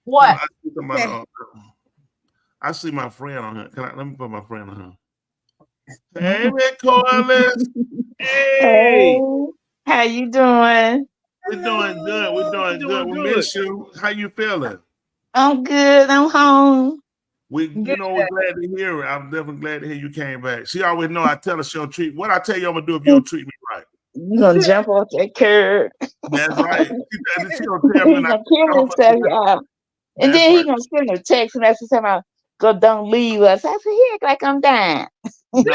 What? I see my friend on here. Let me put my friend on here. Hey, Miss Corliss. Hey, Hey, how you doing? we're doing good. We're doing good. We miss you. How you feeling? I'm good. I'm home. Good. We're glad to hear it. I'm definitely glad to hear you came back. She always know I tell her she'll treat. What I tell you, I'm gonna do if you don't treat me right. You gonna jump off that curb? That's right. She gonna tell me He when I gonna kill how himself, much. y'all. And That's then he right. gonna send a text message saying, "Go, don't leave us." I said, "He act like I'm dying." No,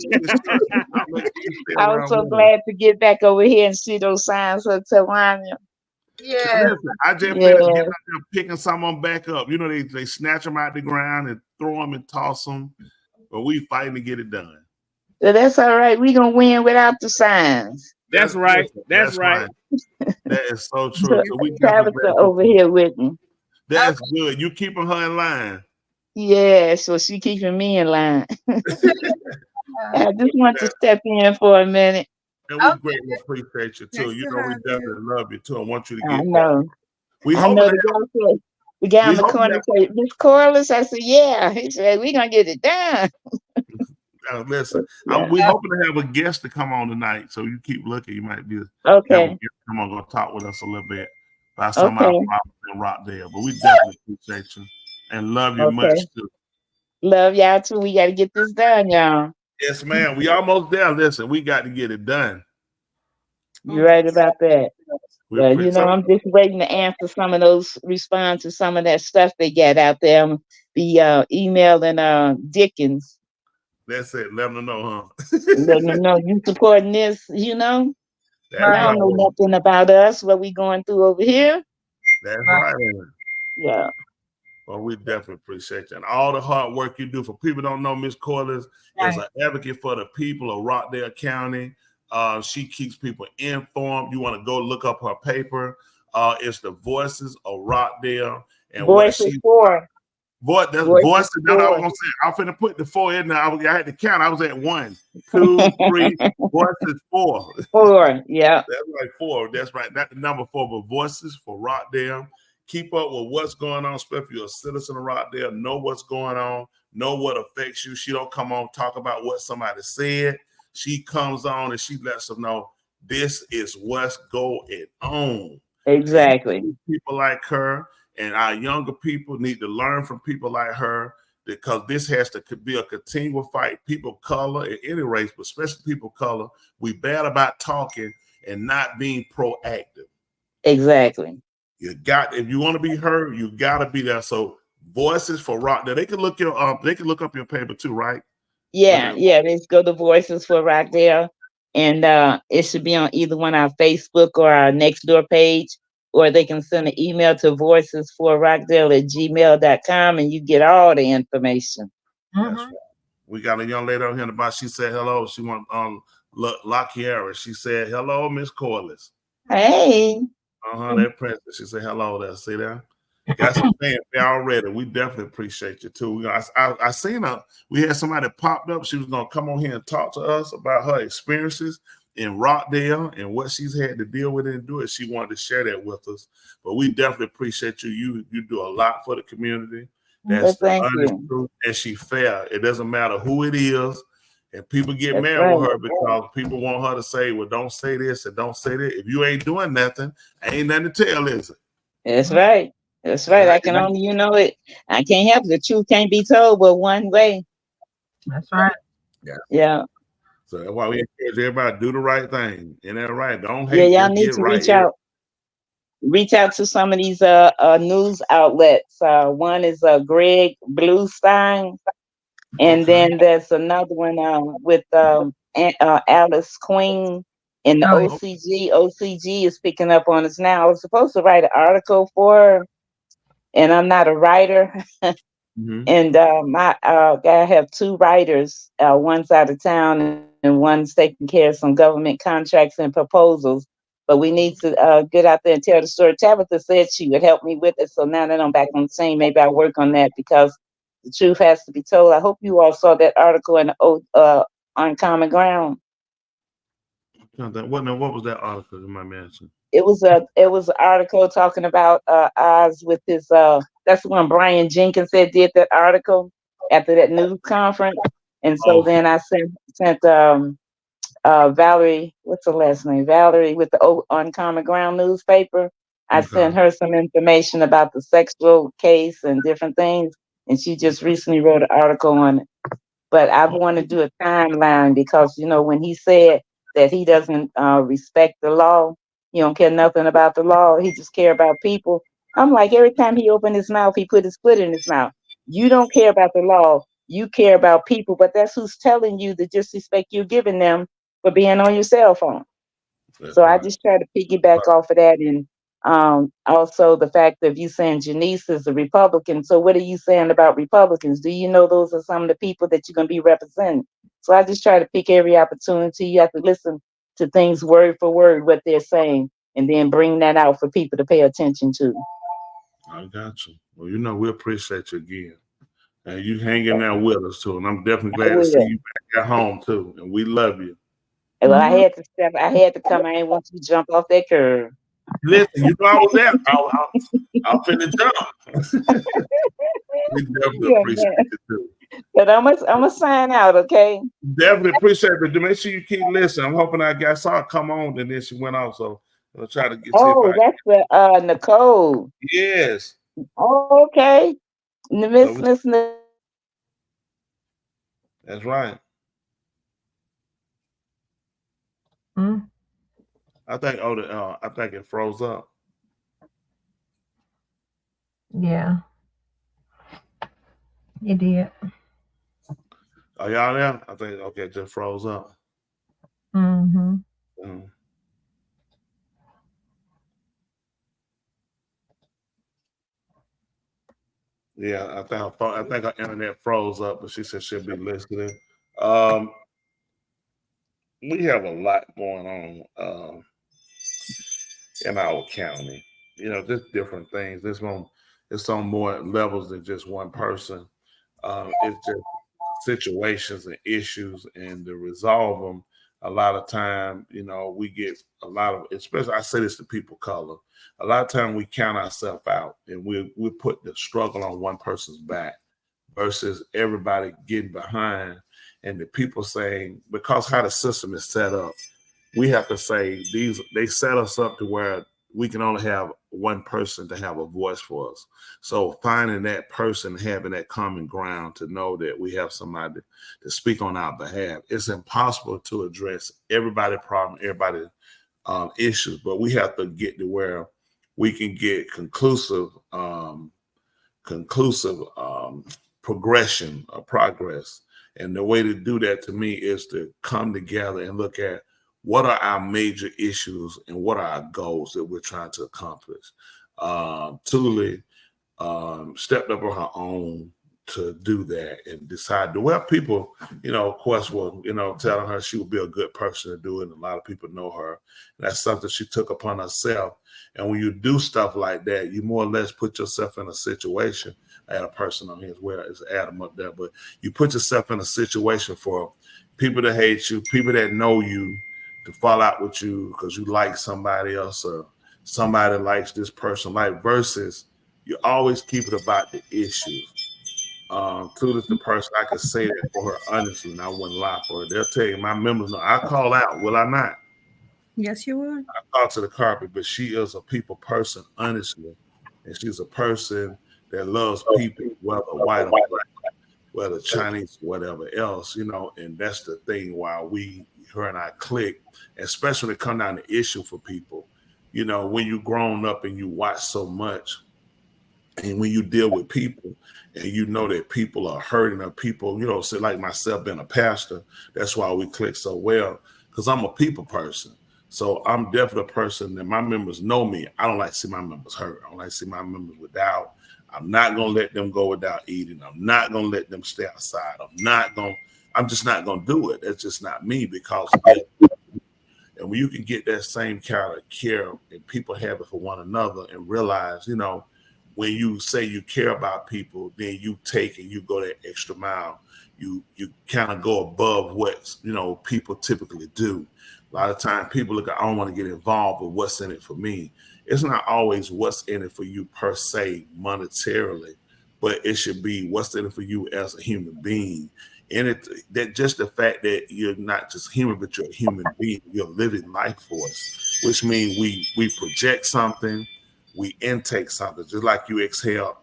it's true. I'll make sure you stay I was around so with us. glad to get back over here and see those signs of Tawanya. Yes. Listen, I just Yeah, finished getting out there picking some of them back up. You know, they snatch them out the ground and throw them and toss them. But we fighting to get it done. so that's all right. We gonna win without the signs. That's right. Listen, That's that's right. right. That is so true. So So we definitely Tabitha glad you over came. here with me. That's good. You keeping her in line. Yeah, so she keeping me in line. Uh, I just want to step in for a minute. And we okay. greatly appreciate you too. Nice You to know we have you. definitely love you too. I want you to I get better. know. We I hoping know to the have. guy said, the guy We in the hoping corner said, "Miss Corliss." I said, "Yeah." He said, "We gonna get it done." listen. Yeah. We hoping to have a guest to come on tonight. So you keep looking. You might be have a Okay. guest come on, gonna talk with us a little bit about some of our Okay. problems in Rockdale. But we definitely appreciate you and love you Okay. much too. Love y'all too. We gotta get this done, y'all. Yes, ma'am. We almost there. Listen, we got to get it done. You're right about that. We appreciate some. I'm just waiting to answer some of those, respond to some of that stuff they got out there. Be emailing Dickens, That's it. Let them know, huh? letting them know you supporting this. That's Right. Y'all right. know nothing about us, what we going through over here. That's Right. right. Yeah. Well, we definitely appreciate you and all the hard work you do. For people who don't know, Miss Corliss is Right. an advocate for the people of Rockdale County. She keeps people informed. You want to go look up her paper. It's the Voices of Rockdale and what Voices she for. that's Voices voices. That's what I was for. gonna say. I'm finna put the four in there. I had to count. I was at 1, 2, 3. Voices four. For. Yeah. That's right, four. That's right. Not the number four, but voices for Rockdale. Keep up with what's going on, especially if you're a citizen of Rockdale. Know what's going on. Know what affects you. She don't come on talk about what somebody said. She comes on and she lets us know this is what's going on. And Exactly. people like her and our younger people need to learn from people like her because this has to be a continual fight. People of color at any race, but especially people of color, we bad about talking and not being proactive. Exactly. You got if you want to be heard, you got to be there. So voices for rock. Now they can look your they can look up your paper too, right? Look Yeah. at Yeah. Let's go to Voices for Rockdale. And it should be on either one our Facebook or our next door page, or they can send an email to voicesforrockdale@gmail.com and you get all the information. that's Mm-hmm. right. We got a young lady out here in the box. She said hello. She want La Kiara. She said hello, Miss Corliss. Hey. That princess. She said hello there. See there? Got some fans there already. We definitely appreciate you too. I seen her. We had somebody popped up. She was gonna come on here and talk to us about her experiences in Rockdale and what she's had to deal with and do it. She wanted to share that with us. But we definitely appreciate you. You do a lot for the community. Well, That's the thank honest you. truth. And she fair. It doesn't matter who it is. And people get That's mad with right. her because people want her to say, well, don't say this and don't say that. If you ain't doing nothing, ain't nothing to tell, is it? That's right. That's And right. I can only, it. I can't help it. The truth can't be told but one way. That's right. yeah. Yeah. So that's why we encourage everybody to do the right thing. And that right. Don't Yeah, hate, y'all just need get to right. reach out to some of these news outlets. One is Greg Bluestein, and Okay. then there's another one with Alice Queen in the Oh, yeah. OCG. OCG is picking up on us now. I was supposed to write an article for her, and I'm not a writer. Mm-hmm. And I have two writers. One's out of town, and one's taking care of some government contracts and proposals. But we need to get out there and tell the story. Tabitha said she would help me with it, so now that I'm back on the scene, maybe I'll work on that because the truth has to be told. I hope you all saw that article in on Common Ground. What was that article in my mansion? it was an article talking about Oz with his that's when Brian Jenkins did that article after that news conference. And so Oh, then I sent Valerie, what's her last name? Valerie with the Uncommon Ground newspaper. I okay. sent her some information about the sexual case and different things, and she just recently wrote an article on it. But I Oh, want to do a timeline because when he said that he doesn't respect the law, he don't care nothing about the law. He just care about people. I'm like, every time he opened his mouth, he put his foot in his mouth. You don't care about the law. You care about people, but that's who's telling you the disrespect you're giving them for being on your cell phone. that's So I right. just try to piggyback off of that, and also the fact of you saying Janice is a Republican. So what are you saying about Republicans? Do you know those are some of the people that you're going to be representing? So I just try to pick every opportunity. You have to listen to things word for word what they're saying, and then bring that out for people to pay attention to. I got you. Well, we appreciate you again. And you hanging out with us too. And I'm definitely I glad to see will. you back at home too. And we love you. Well, I Mhm. had to step. I had to come. I didn't want you to jump off that curb. Listen, I was there. I'll finna jump. We definitely Yeah, appreciate man. it too. But I'm gonna sign out. Okay. Definitely appreciate it. But make sure you keep listening. I'm hoping saw her come on and then she went off. So I'll try to see if Oh, I that's the Nicole. yes. Oh, okay. So Miss that's right. Mm. I think it froze up. Yeah, it did. Are y'all there? I think okay, it just froze up. Mm-hmm. Um, yeah, I think her internet froze up, but she said she'll be listening. Um, we have a lot going on in our county. Just different things. It's on more levels than just one person. It's just situations and issues, and to resolve them. A lot of time, we get a lot of, especially I say this to people of color. A lot of time we count ourselves out, and we put the struggle on one person's back versus everybody getting behind, and the people saying because how the system is set up we have to say they set us up to where we can only have one person to have a voice for us. So finding that person, having that common ground to know that we have somebody to speak on our behalf, it's impossible to address everybody's problem, everybody's issues, but we have to get to where we can get conclusive progression or progress. And the way to do that to me is to come together and look at what are our major issues and what are our goals that we're trying to accomplish. Tuli stepped up on her own to do that and decide to well people of course were telling her she would be a good person to do it, and a lot of people know her, and that's something she took upon herself. And when you do stuff like that, you more or less put yourself in a situation. I had a person on here as well as Adam up there, but you put yourself in a situation for people to hate you, people that know you, to fall out with you because you like somebody else or somebody likes this person, like versus you always keep it about the issues. Trudy's the person I could say that for her honestly, and I wouldn't lie for her. They'll tell you my members know I call out, will I not? Yes, you would. I talk to the carpet, but she is a people person, honestly. And she's a person that loves people, whether white or black, whether Chinese, whatever else, and that's the thing why her and I click, especially when it comes down to issue for people. When you grown up and you watch so much, and when you deal with people and you know that people are hurting or people, say like myself being a pastor, that's why we click so well, because I'm a people person. So I'm definitely a person that my members know me. I don't like to see my members hurt. I don't like to see my members without. I'm not going to let them go without eating. I'm not going to let them stay outside. I'm just not going to do it. That's just not me because and when you can get that same kind of care and people have it for one another and realize, when you say you care about people, then you take and you go that extra mile. You kind of go above what people typically do. A lot of times people look at, I don't want to get involved, but what's in it for me? It's not always what's in it for you per se monetarily, but it should be what's in it for you as a human being. And that just the fact that you're not just human, but you're a human being, you're a living life force, which means we project something, we intake something, just like you exhale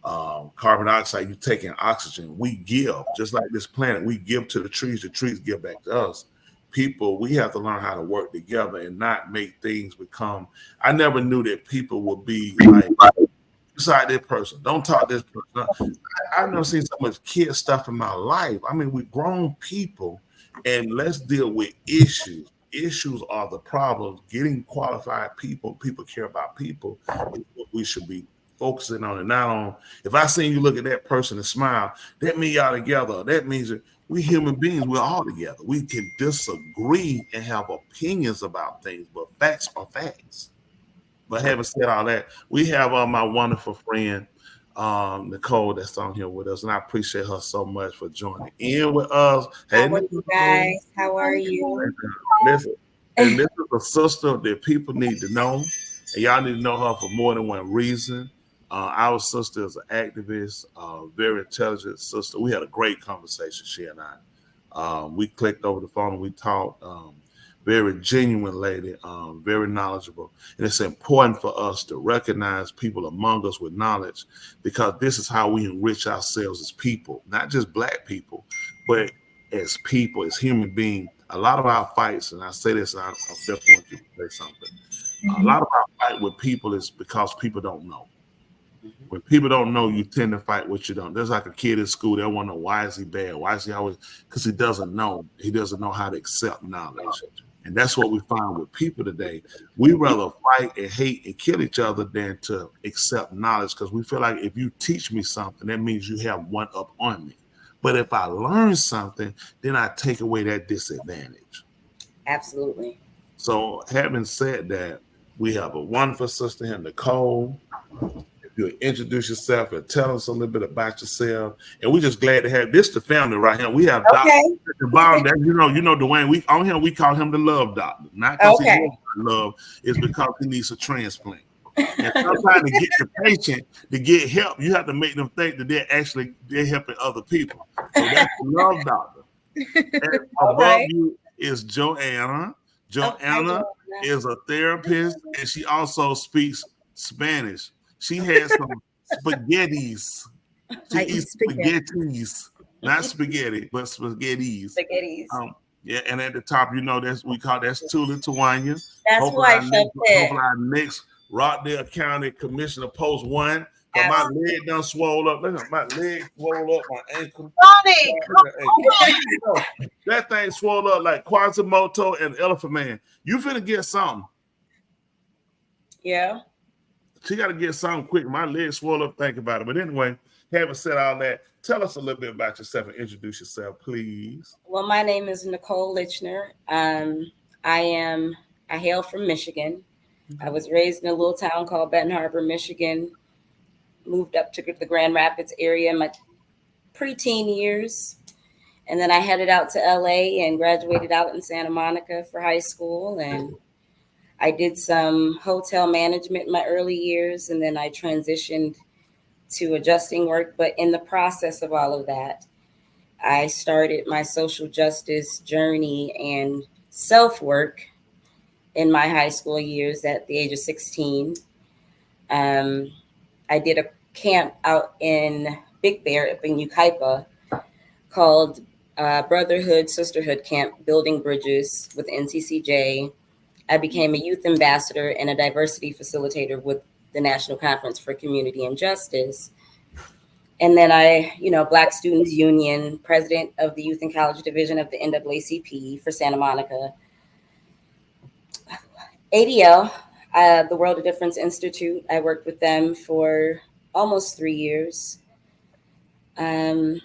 carbon dioxide, you take in oxygen. We give, just like this planet, we give to the trees give back to us. People, we have to learn how to work together and not make things become. I never knew that people would be like, beside this person, don't talk to this person. I've never seen so much kid stuff in my life. I mean, we're grown people, and let's deal with issues. Issues are the problems. Getting qualified people care about people, is what we should be focusing on, and not on, if I seen you look at that person and smile, that means y'all together. That means that we human beings, we're all together. We can disagree and have opinions about things, but facts are facts. But having said all that, we have my wonderful friend Nicole that's on here with us, and I appreciate her so much for joining in with us. Hey, how are you guys? How are you? Listen, and this is a sister that people need to know, and y'all need to know her for more than one reason. Our sister is an activist, very intelligent sister. We had a great conversation, she and I. We clicked over the phone and we talked. Very genuine lady, very knowledgeable. And it's important for us to recognize people among us with knowledge, because this is how we enrich ourselves as people, not just Black people, but as people, as human beings. A lot of our fights, and I say this, and I definitely want you to say something. A lot of our fight with people is because people don't know. When people don't know, you tend to fight what you don't. There's like a kid in school, they want to know, why is he bad? Why is he always? Because he doesn't know. He doesn't know how to accept knowledge. And that's what we find with people today. We rather fight and hate and kill each other than to accept knowledge, because we feel like if you teach me something, that means you have one up on me. But if I learn something, then I take away that disadvantage. Absolutely. So having said that, we have a wonderful sister here, Nicole. If you introduce yourself and tell us a little bit about yourself, and we're just glad to have this the family right here. We have Dr. at the bottom there. You know, Dwayne. We on here, we call him the love doctor, not because he wants love, it's because he needs a transplant. And sometimes to get the patient to get help, you have to make them think that they're helping other people. So that's the love doctor. And above you is Joanna. Joanna is a therapist, and she also speaks Spanish. She has some spaghettis. She eats spaghettis, not spaghetti, but spaghettis. Yeah, and at the top, that's Tula Tawanya. That's why hopefully our next Rockdale County Commissioner Post 1. My leg done swole up. Look at my leg swole up, my ankle. That thing swole up like Quasimodo and Elephant Man. You finna get something. Yeah. She got to get something quick. My leg swole up thinking about it. But anyway, having said all that, tell us a little bit about yourself and introduce yourself, please. Well, my name is Nicole Lichner. I hail from Michigan. I was raised in a little town called Benton Harbor, Michigan. Moved up to the Grand Rapids area in my preteen years. And then I headed out to LA and graduated out in Santa Monica for high school. And I did some hotel management in my early years, and then I transitioned to adjusting work. But in the process of all of that, I started my social justice journey and self-work in my high school years at the age of 16. I did a camp out in Big Bear up in Yucaipa called Brotherhood Sisterhood Camp, Building Bridges with NCCJ. I became a youth ambassador and a diversity facilitator with the National Conference for Community and Justice. And then Black Students Union, president of the Youth and College Division of the NAACP for Santa Monica. ADL, the World of Difference Institute, I worked with them for almost 3 years. The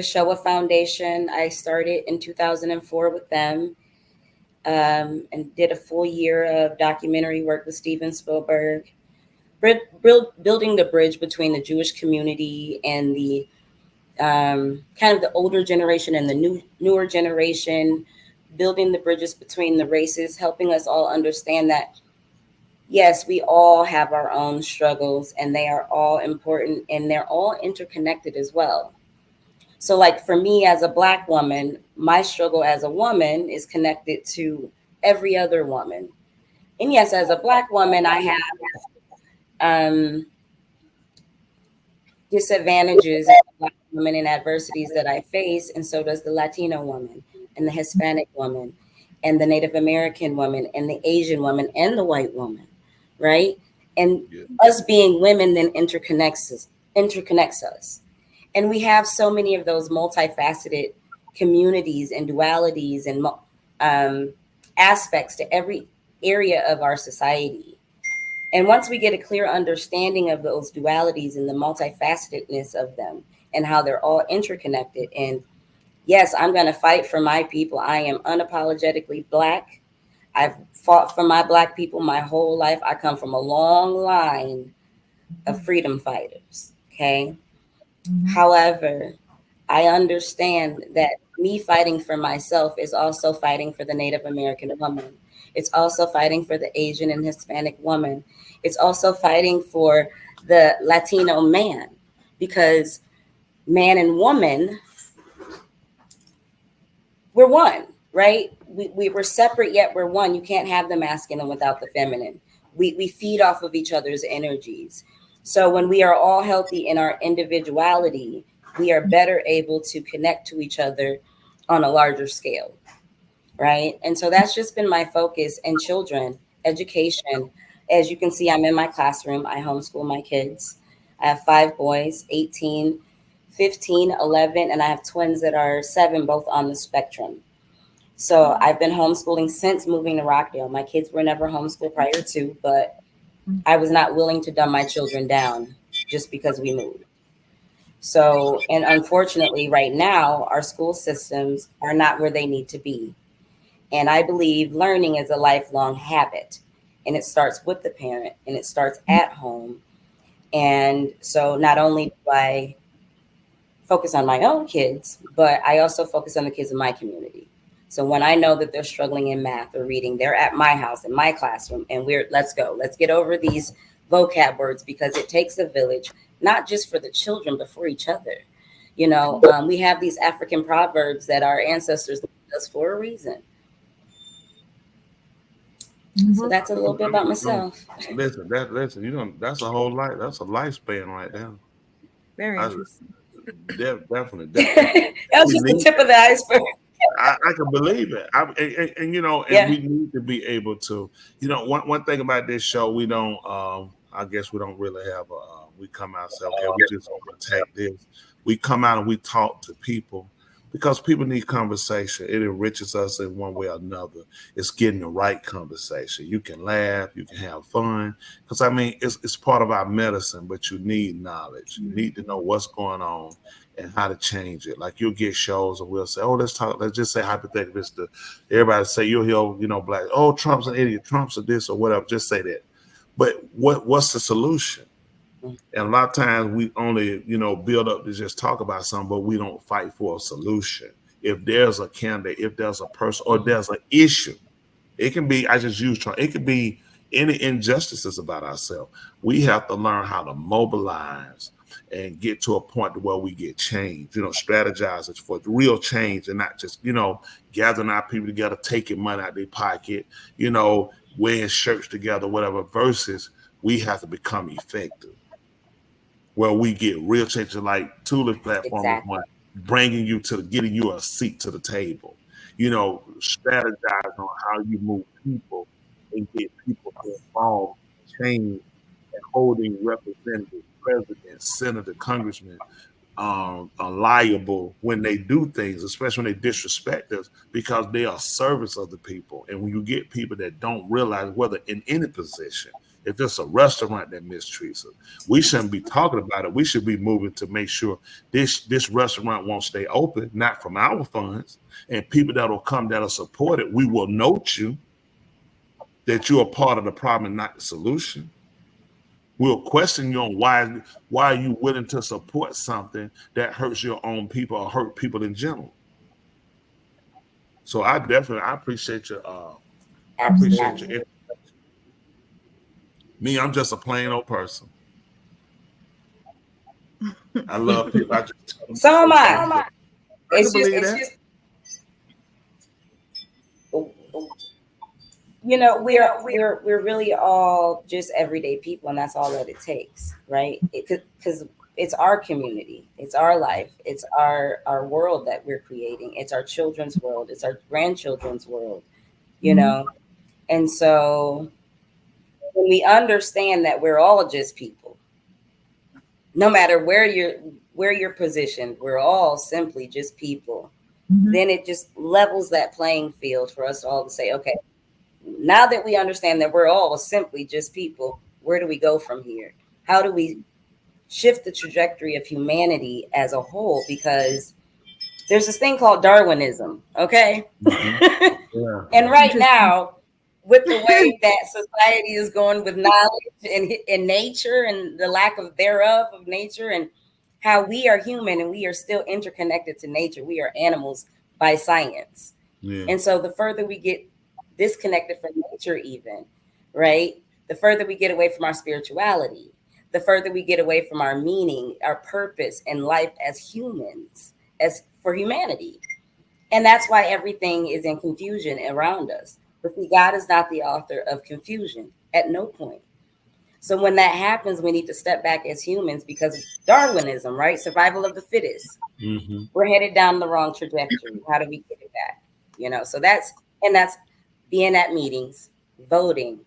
Shoah Foundation, I started in 2004 with them. And did a full year of documentary work with Steven Spielberg, building the bridge between the Jewish community and the kind of the older generation and the newer generation, building the bridges between the races, helping us all understand that, yes, we all have our own struggles and they are all important and they're all interconnected as well. So, like for me as a Black woman, my struggle as a woman is connected to every other woman. And yes, as a Black woman, I have disadvantages as a Black woman and adversities that I face, and so does the Latino woman and the Hispanic woman and the Native American woman and the Asian woman and the white woman, right? And us being women then interconnects us. And we have so many of those multifaceted communities and dualities and aspects to every area of our society. And once we get a clear understanding of those dualities and the multifacetedness of them and how they're all interconnected, and yes, I'm going to fight for my people. I am unapologetically Black. I've fought for my Black people my whole life. I come from a long line of freedom fighters. Okay. However, I understand that me fighting for myself is also fighting for the Native American woman. It's also fighting for the Asian and Hispanic woman. It's also fighting for the Latino man, because man and woman, we're one, right? We were separate, yet we're one. You can't have the masculine without the feminine. We feed off of each other's energies. So when we are all healthy in our individuality, we are better able to connect to each other on a larger scale, right? And so that's just been my focus in children education. As you can see, I'm in my classroom. I homeschool my kids. I have 5 boys, 18, 15, 11, and I have twins that are 7, both on the spectrum. So I've been homeschooling since moving to Rockdale. My kids were never homeschooled prior to, but I was not willing to dumb my children down just because we moved. So, and unfortunately, right now, our school systems are not where they need to be. And I believe learning is a lifelong habit, and it starts with the parent and it starts at home. And so not only do I focus on my own kids, but I also focus on the kids in my community. So when I know that they're struggling in math or reading, they're at my house, in my classroom, and let's go. Let's get over these vocab words, because it takes a village, not just for the children, but for each other. You know, we have these African proverbs that our ancestors left us for a reason. So that's a little bit about myself. Listen, that's a whole life. That's a lifespan right there. Very interesting. Definitely. That was just the tip of the iceberg. I can believe it. And you know, and we need to be able to, you know, one thing about this show, we don't, I guess we don't really have we come out and say, okay, we just protect this. We come out and we talk to people, because people need conversation. It enriches us in one way or another. It's getting the right conversation. You can laugh, you can have fun, because I mean, it's part of our medicine, but you need knowledge. You need to know what's going on and how to change it. Like you'll get shows and we'll say, oh, let's just say hypothetically, everybody say you'll hear, you know, Black, oh, Trump's an idiot, Trump's a this or whatever, just say that. But what's the solution? And a lot of times we only, you know, build up to just talk about something, but we don't fight for a solution. If there's a candidate, if there's a person, or there's an issue, it can be, I just use Trump, it could be any injustices about ourselves. We have to learn how to mobilize and get to a point where we get change, you know, strategize it for real change, and not just, you know, gathering our people together, taking money out of their pocket, you know, wearing shirts together, whatever, versus we have to become effective. Where we get real change, like Tulip's platform is one, bringing you to getting you a seat to the table. You know, strategize on how you move people and get people involved, change, and holding representatives, presidents, senators, congressmen liable when they do things, especially when they disrespect us, because they are service of the people. And when you get people that don't realize, whether in any position, if it's a restaurant that mistreats us, we shouldn't be talking about it. We should be moving to make sure this restaurant won't stay open, not from our funds. And people that will come that will support it, we will note you that you're a part of the problem and not the solution. We'll question you on why are you willing to support something that hurts your own people or hurt people in general. So I appreciate your I appreciate your. Me, I'm just a plain old person. I love people. I just So am I. I It's can just, believe that. you know, we're really all just everyday people, and that's all that it takes, right? Because it's our community, it's our life, it's our world that we're creating. It's our children's world, it's our grandchildren's world, you know. And so when we understand that we're all just people, no matter where you're positioned, we're all simply just people. Then it just levels that playing field for us all to say, okay, now that we understand that we're all simply just people, where do we go from here? How do we shift the trajectory of humanity as a whole? Because there's this thing called Darwinism, okay? Yeah. And right now, with the way that society is going with knowledge and nature and the lack of thereof of nature, and how we are human and we are still interconnected to nature. We are animals by science. Yeah. And so the further we get disconnected from nature, even, right, the further we get away from our spirituality, the further we get away from our meaning, our purpose in life as humans, as for humanity. And that's why everything is in confusion around us. But see, God is not the author of confusion at no point. So when that happens, we need to step back as humans, because Darwinism, right? Survival of the fittest. We're headed down the wrong trajectory. How do we get it back? You know, so that's being at meetings, voting,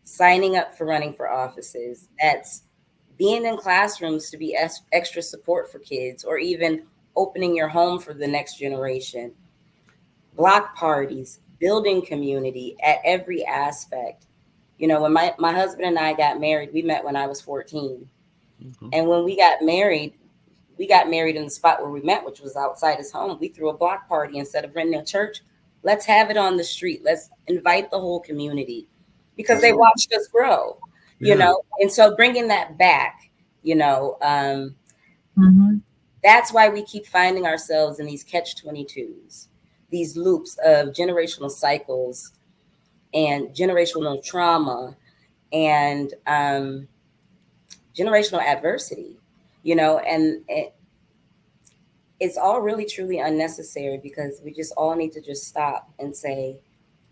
signing up for running for offices. That's being in classrooms to be extra support for kids, or even opening your home for the next generation. Block parties, building community at every aspect. You know, when my husband and I got married, we met when I was 14. And when we got married in the spot where we met, which was outside his home. We threw a block party instead of renting a church. Let's have it on the street. Let's invite the whole community, because they watched us grow, you know? And so bringing that back, you know, that's why we keep finding ourselves in these catch-22s, these loops of generational cycles and generational trauma and generational adversity, you know, and it's all really truly unnecessary, because we just all need to just stop and say,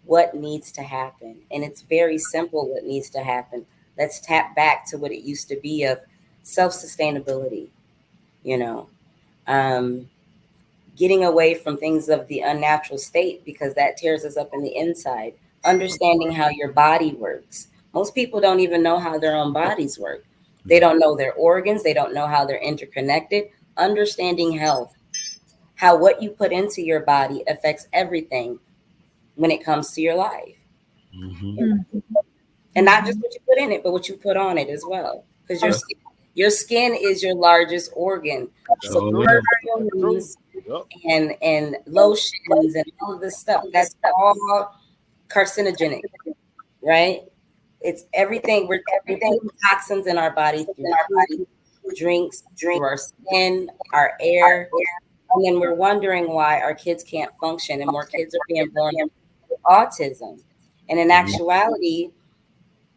what needs to happen? And it's very simple what needs to happen. Let's tap back to what it used to be of self-sustainability, you know, getting away from things of the unnatural state, because that tears us up in the inside. Understanding how your body works. Most people don't even know how their own bodies work. They don't know their organs. They don't know how they're interconnected. Understanding health, how what you put into your body affects everything when it comes to your life. And not just what you put in it, but what you put on it as well. Because your skin is your largest organ. So perfumes and lotions and all of this stuff, that's all carcinogenic, right? It's everything. We're everything toxins in our body through food, drinks, through our skin, our air. And then we're wondering why our kids can't function, and more kids are being born with autism. And in actuality,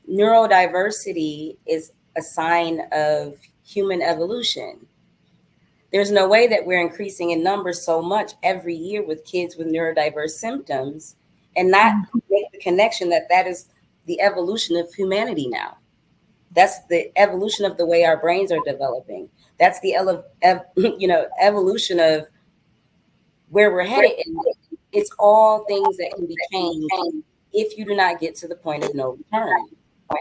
neurodiversity is a sign of human evolution. There's no way that we're increasing in numbers so much every year with kids with neurodiverse symptoms and not make the connection that that is the evolution of humanity now. That's the evolution of the way our brains are developing. That's the evolution of where we're headed. And it's all things that can be changed if you do not get to the point of no return.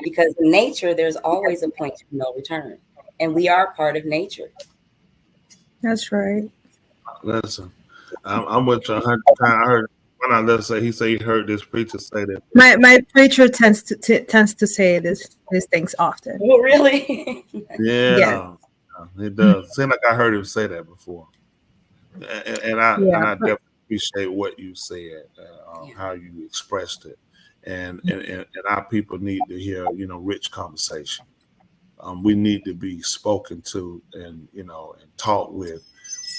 Because in nature, there's always a point of no return. And we are part of nature. That's right. Listen, I'm with you 100 times. I heard when I let's say he heard this preacher say that. My preacher tends to say these things often. Oh, really? Yeah, it does. Seems like I heard him say that before, and I definitely appreciate what you said, how you expressed it, and our people need to hear rich conversation. We need to be spoken to and and talked with,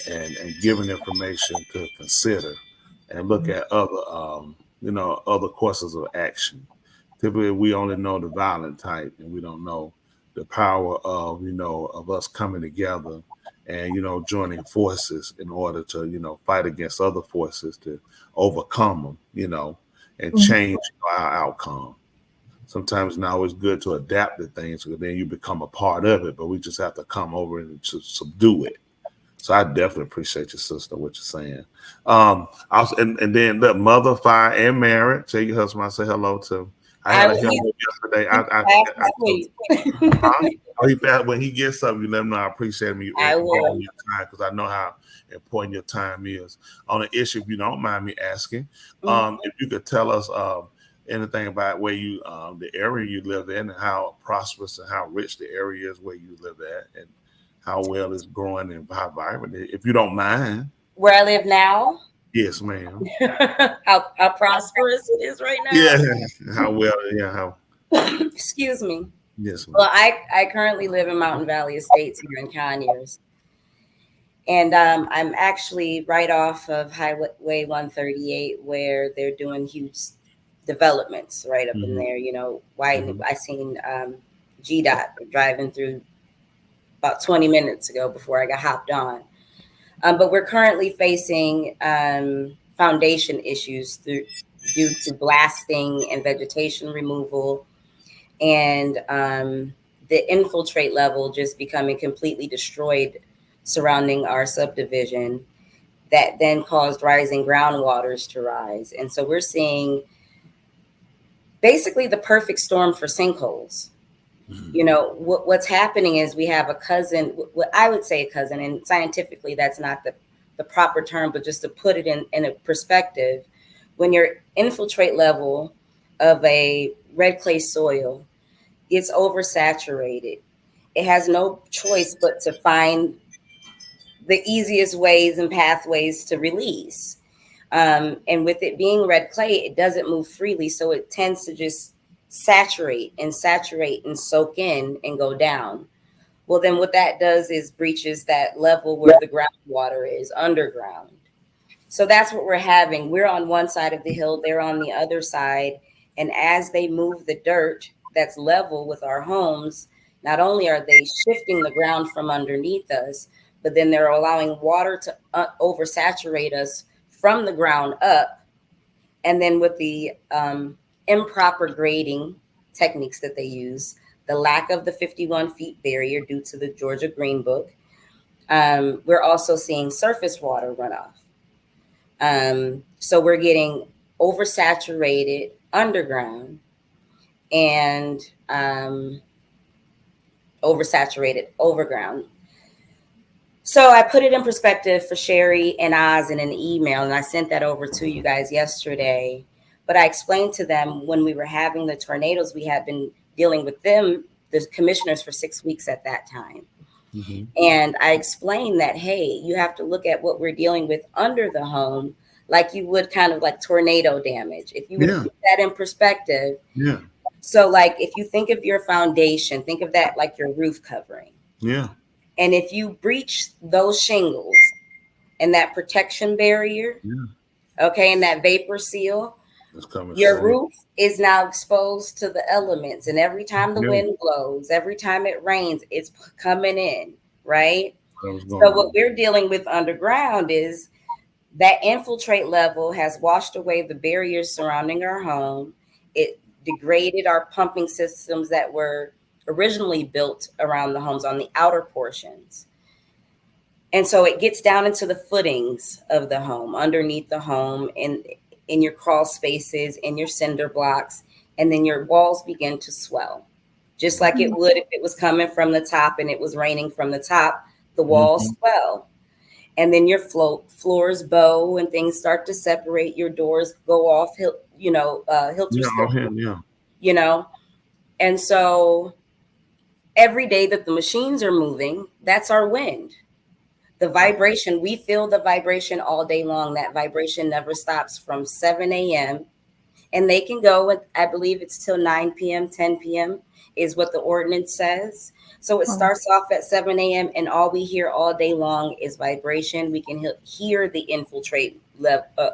and given information to consider, and look at other, other courses of action. Typically, we only know the violent type, and we don't know the power of, of us coming together and, joining forces in order to, fight against other forces to overcome them, and change our outcome. Sometimes it's not always good to adapt to things because then you become a part of it, but we just have to come over and to subdue it. So I definitely appreciate your sister, what you're saying. Also, and then the mother, fire, and married. Tell your husband I say hello to. I had a hello yesterday. When he gets up, you let him know I appreciate him. I will. Your time, because I know how important your time is on an issue. If you don't mind me asking, if you could tell us anything about where you, the area you live in, and how prosperous and how rich the area is where you live at, and how well it's growing and how vibrant it is, if you don't mind. Where I live now? Yes, ma'am. how prosperous it is right now? Yeah. How well, yeah. How. Excuse me. Yes, ma'am. Well, I currently live in Mountain Valley Estates here in Conyers. And I'm actually right off of Highway 138 where they're doing huge developments right up in there, widening. I seen GDOT driving through about 20 minutes ago before I got hopped on. But we're currently facing foundation issues due to blasting and vegetation removal, and the infiltrate level just becoming completely destroyed surrounding our subdivision. That then caused rising groundwaters to rise. And so we're seeing basically the perfect storm for sinkholes. What's happening is we have a cousin, what I would say a cousin, and scientifically that's not the proper term, but just to put it in a perspective, when your infiltrate level of a red clay soil gets oversaturated, it has no choice but to find the easiest ways and pathways to release. And with it being red clay, it doesn't move freely. So it tends to just saturate and soak in and go down. Well, then what that does is breaches that level where the groundwater is underground. So that's what we're having. We're on one side of the hill, they're on the other side. And as they move the dirt that's level with our homes, not only are they shifting the ground from underneath us, but then they're allowing water to oversaturate us from the ground up. And then with the improper grading techniques that they use, the lack of the 51 feet barrier due to the Georgia Green Book, we're also seeing surface water runoff. So we're getting oversaturated underground and oversaturated overground. So I put it in perspective for Sherry and Oz in an email, and I sent that over to you guys yesterday. But I explained to them when we were having the tornadoes, we had been dealing with them, the commissioners, for 6 weeks at that time. And I explained that, hey, you have to look at what we're dealing with under the home, like you would kind of like tornado damage. If you would put that in perspective. Yeah. So like if you think of your foundation, think of that like your roof covering. Yeah. And if you breach those shingles and that protection barrier, okay, and that vapor seal, your roof is now exposed to the elements. And every time the wind blows, every time it rains, it's coming in, right? So what we're dealing with underground is that infiltrate level has washed away the barriers surrounding our home. It degraded our pumping systems that were originally built around the homes on the outer portions. And so it gets down into the footings of the home, underneath the home, and in your crawl spaces, in your cinder blocks, and then your walls begin to swell. Just like it would if it was coming from the top and it was raining from the top, the walls swell. And then your floors bow and things start to separate. Your doors go off, And so every day that the machines are moving, that's our wind. The vibration, we feel the vibration all day long. That vibration never stops from 7 a.m. And they can go, I believe it's till 9 p.m., 10 p.m. is what the ordinance says. So it starts off at 7 a.m. and all we hear all day long is vibration. We can hear the infiltrate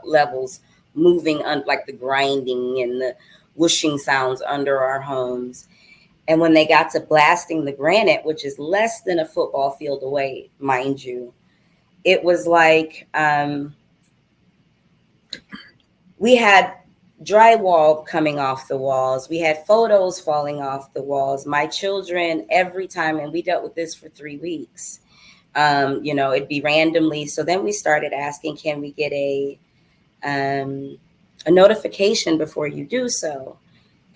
levels moving, like the grinding and the whooshing sounds under our homes. And when they got to blasting the granite, which is less than a football field away, mind you, it was like we had drywall coming off the walls. We had photos falling off the walls. My children, every time, and we dealt with this for 3 weeks. It'd be randomly. So then we started asking, can we get a notification before you do so?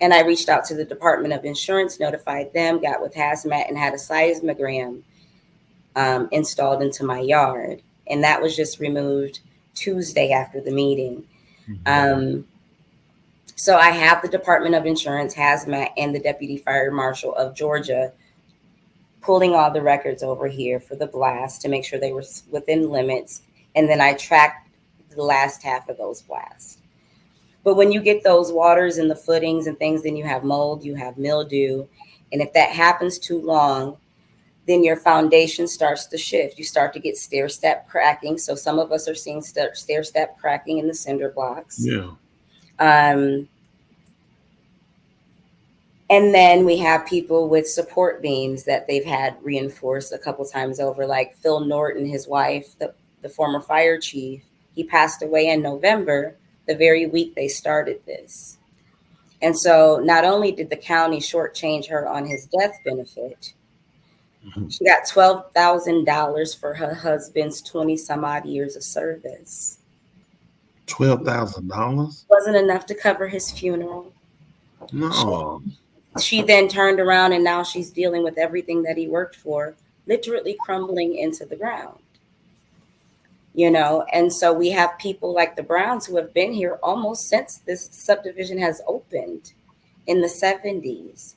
And I reached out to the Department of Insurance, notified them, got with hazmat, and had a seismogram installed into my yard. And that was just removed Tuesday after the meeting. So I have the Department of Insurance, hazmat, and the Deputy Fire Marshal of Georgia pulling all the records over here for the blast to make sure they were within limits. And then I tracked the last half of those blasts. But when you get those waters in the footings and things, then you have mold, you have mildew. And if that happens too long, then your foundation starts to shift. You start to get stair-step cracking. So some of us are seeing stair-step cracking in the cinder blocks. Yeah. And then we have people with support beams that they've had reinforced a couple times over, like Phil Norton, his wife, the former fire chief. He passed away in November, the very week they started this. And so not only did the county shortchange her on his death benefit, she got $12,000 for her husband's 20 some odd years of service. $12,000? Wasn't enough to cover his funeral. No. She then turned around and now she's dealing with everything that he worked for, literally crumbling into the ground. And so we have people like the Browns who have been here almost since this subdivision has opened in the 70s,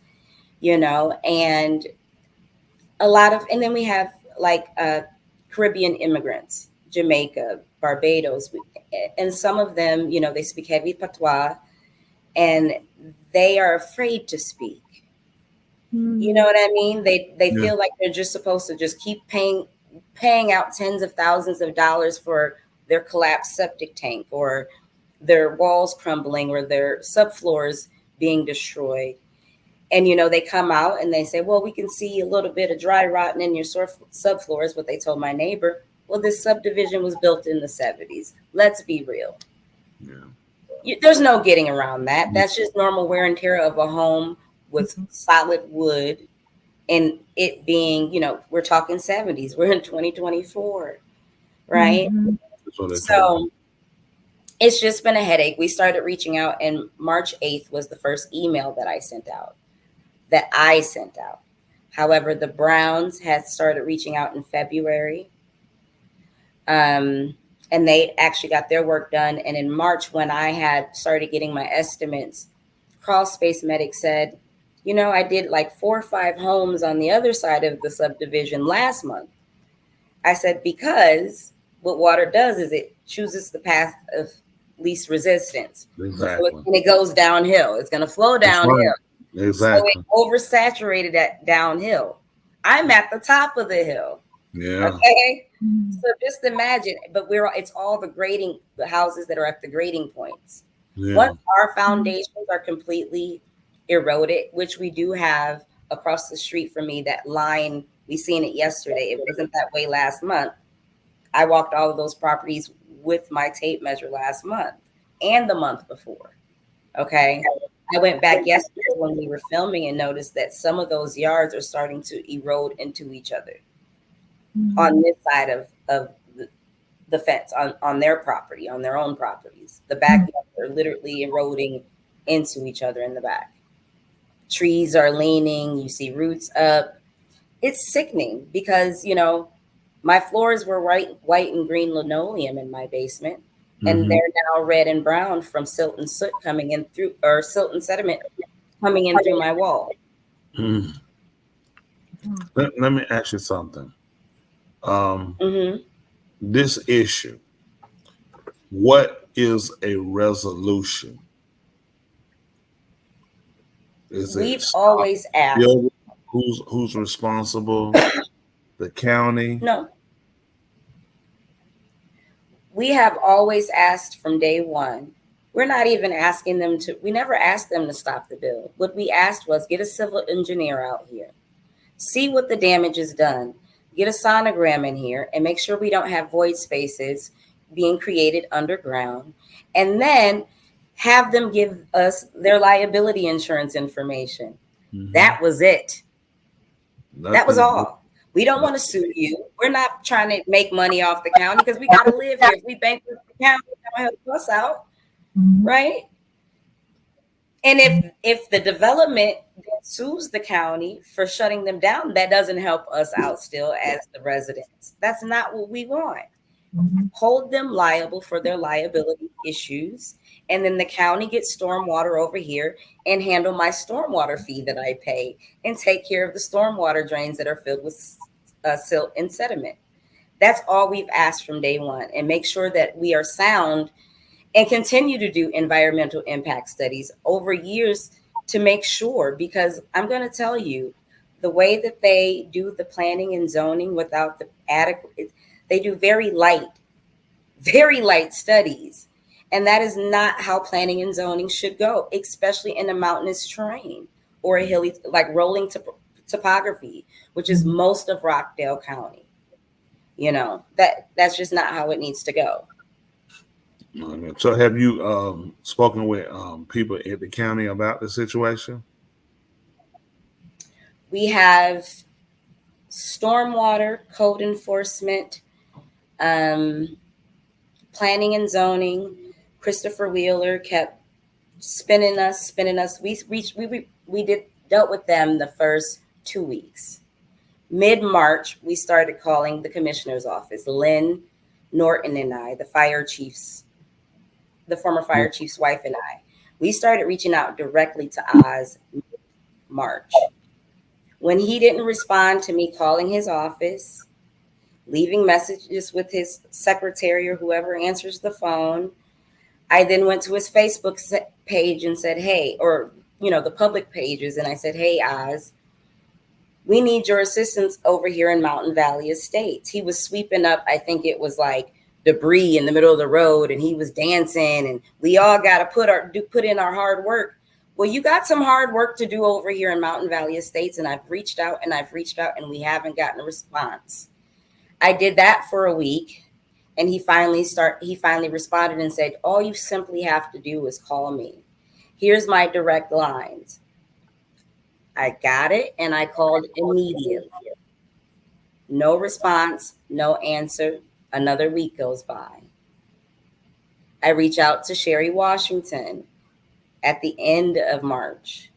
and and then we have like Caribbean immigrants, Jamaica, Barbados, and some of them, they speak heavy patois and they are afraid to speak. You know what I mean? They feel like they're just supposed to just keep paying out tens of thousands of dollars for their collapsed septic tank or their walls crumbling or their subfloors being destroyed. And, they come out and they say, well, we can see a little bit of dry rotting in your subfloors, what they told my neighbor. Well, this subdivision was built in the 70s. Let's be real. Yeah. There's no getting around that. That's just normal wear and tear of a home with solid wood. And it being, we're talking 70s. We're in 2024, right? So it's just been a headache. We started reaching out, and March 8th was the first email that I sent out. However, the Browns had started reaching out in February. And they actually got their work done. And in March, when I had started getting my estimates, Crawl Space Medic said, I did like 4 or 5 homes on the other side of the subdivision last month. I said, because what water does is it chooses the path of least resistance. Exactly. So it goes downhill. It's going to flow downhill. Right. Exactly. So it oversaturated that downhill. I'm at the top of the hill. Yeah. Okay. So just imagine, but it's all the houses that are at the grading points. Yeah. Once our foundations are completely eroded, which we do have across the street from me, that line, we seen it yesterday. It wasn't that way last month. I walked all of those properties with my tape measure last month and the month before. Okay. I went back yesterday when we were filming and noticed that some of those yards are starting to erode into each other on this side of the fence, on their property, on their own properties. The backyards are literally eroding into each other in the back. Trees are leaning, you see roots up. It's sickening because, my floors were white and green linoleum in my basement, and they're now red and brown from silt and soot coming in through, or silt and sediment coming in through my wall. Let me ask you something. This issue, what is a resolution? We've always asked who's responsible? The county? No. we have always asked from day one. We're not even asking them to, we never asked them to stop the bill. What we asked was get a civil engineer out here, see what the damage is done, get a sonogram in here, and make sure we don't have void spaces being created underground. And then have them give us their liability insurance information. Mhm. That was it. That was Nothing- all. We don't want to sue you. We're not trying to make money off the county because we got to live here. If we bankrupt the county, don't help us out, Mhm. right? And if the development sues the county for shutting them down, that doesn't help us out still as the residents. That's not what we want. Mhm. Hold them liable for their liability issues, and then the county gets stormwater over here and handle my stormwater fee that I pay and take care of the stormwater drains that are filled with silt and sediment. That's all we've asked from day one, and make sure that we are sound and continue to do environmental impact studies over years to make sure, because I'm going to tell you, the way that they do the planning and zoning without the adequate, they do very light studies. And that is not how planning and zoning should go, especially in a mountainous terrain or a hilly, like rolling topography, which is most of Rockdale County. You know, that's just not how it needs to go. Okay. So have you spoken with people at the county about the situation? We have stormwater code enforcement, planning and zoning. Christopher Wheeler kept spinning us. We dealt with them the first 2 weeks. Mid-March, we started calling the commissioner's office. Lynn Norton and I, the former fire chief's wife and I, we started reaching out directly to Oz mid-March. When he didn't respond to me calling his office, leaving messages with his secretary or whoever answers the phone, I then went to his Facebook page and said, hey, or, the public pages. And I said, hey, Oz, we need your assistance over here in Mountain Valley Estates. He was sweeping up, I think it was like debris in the middle of the road, and he was dancing, and we all got to put in our hard work. Well, you got some hard work to do over here in Mountain Valley Estates, and I've reached out, and we haven't gotten a response. I did that for a week, and he finally responded and said, all you simply have to do is call me. Here's my direct lines. I got it, and I called immediately. No response, no answer. Another week goes by. I reach out to Sherry Washington at the end of March.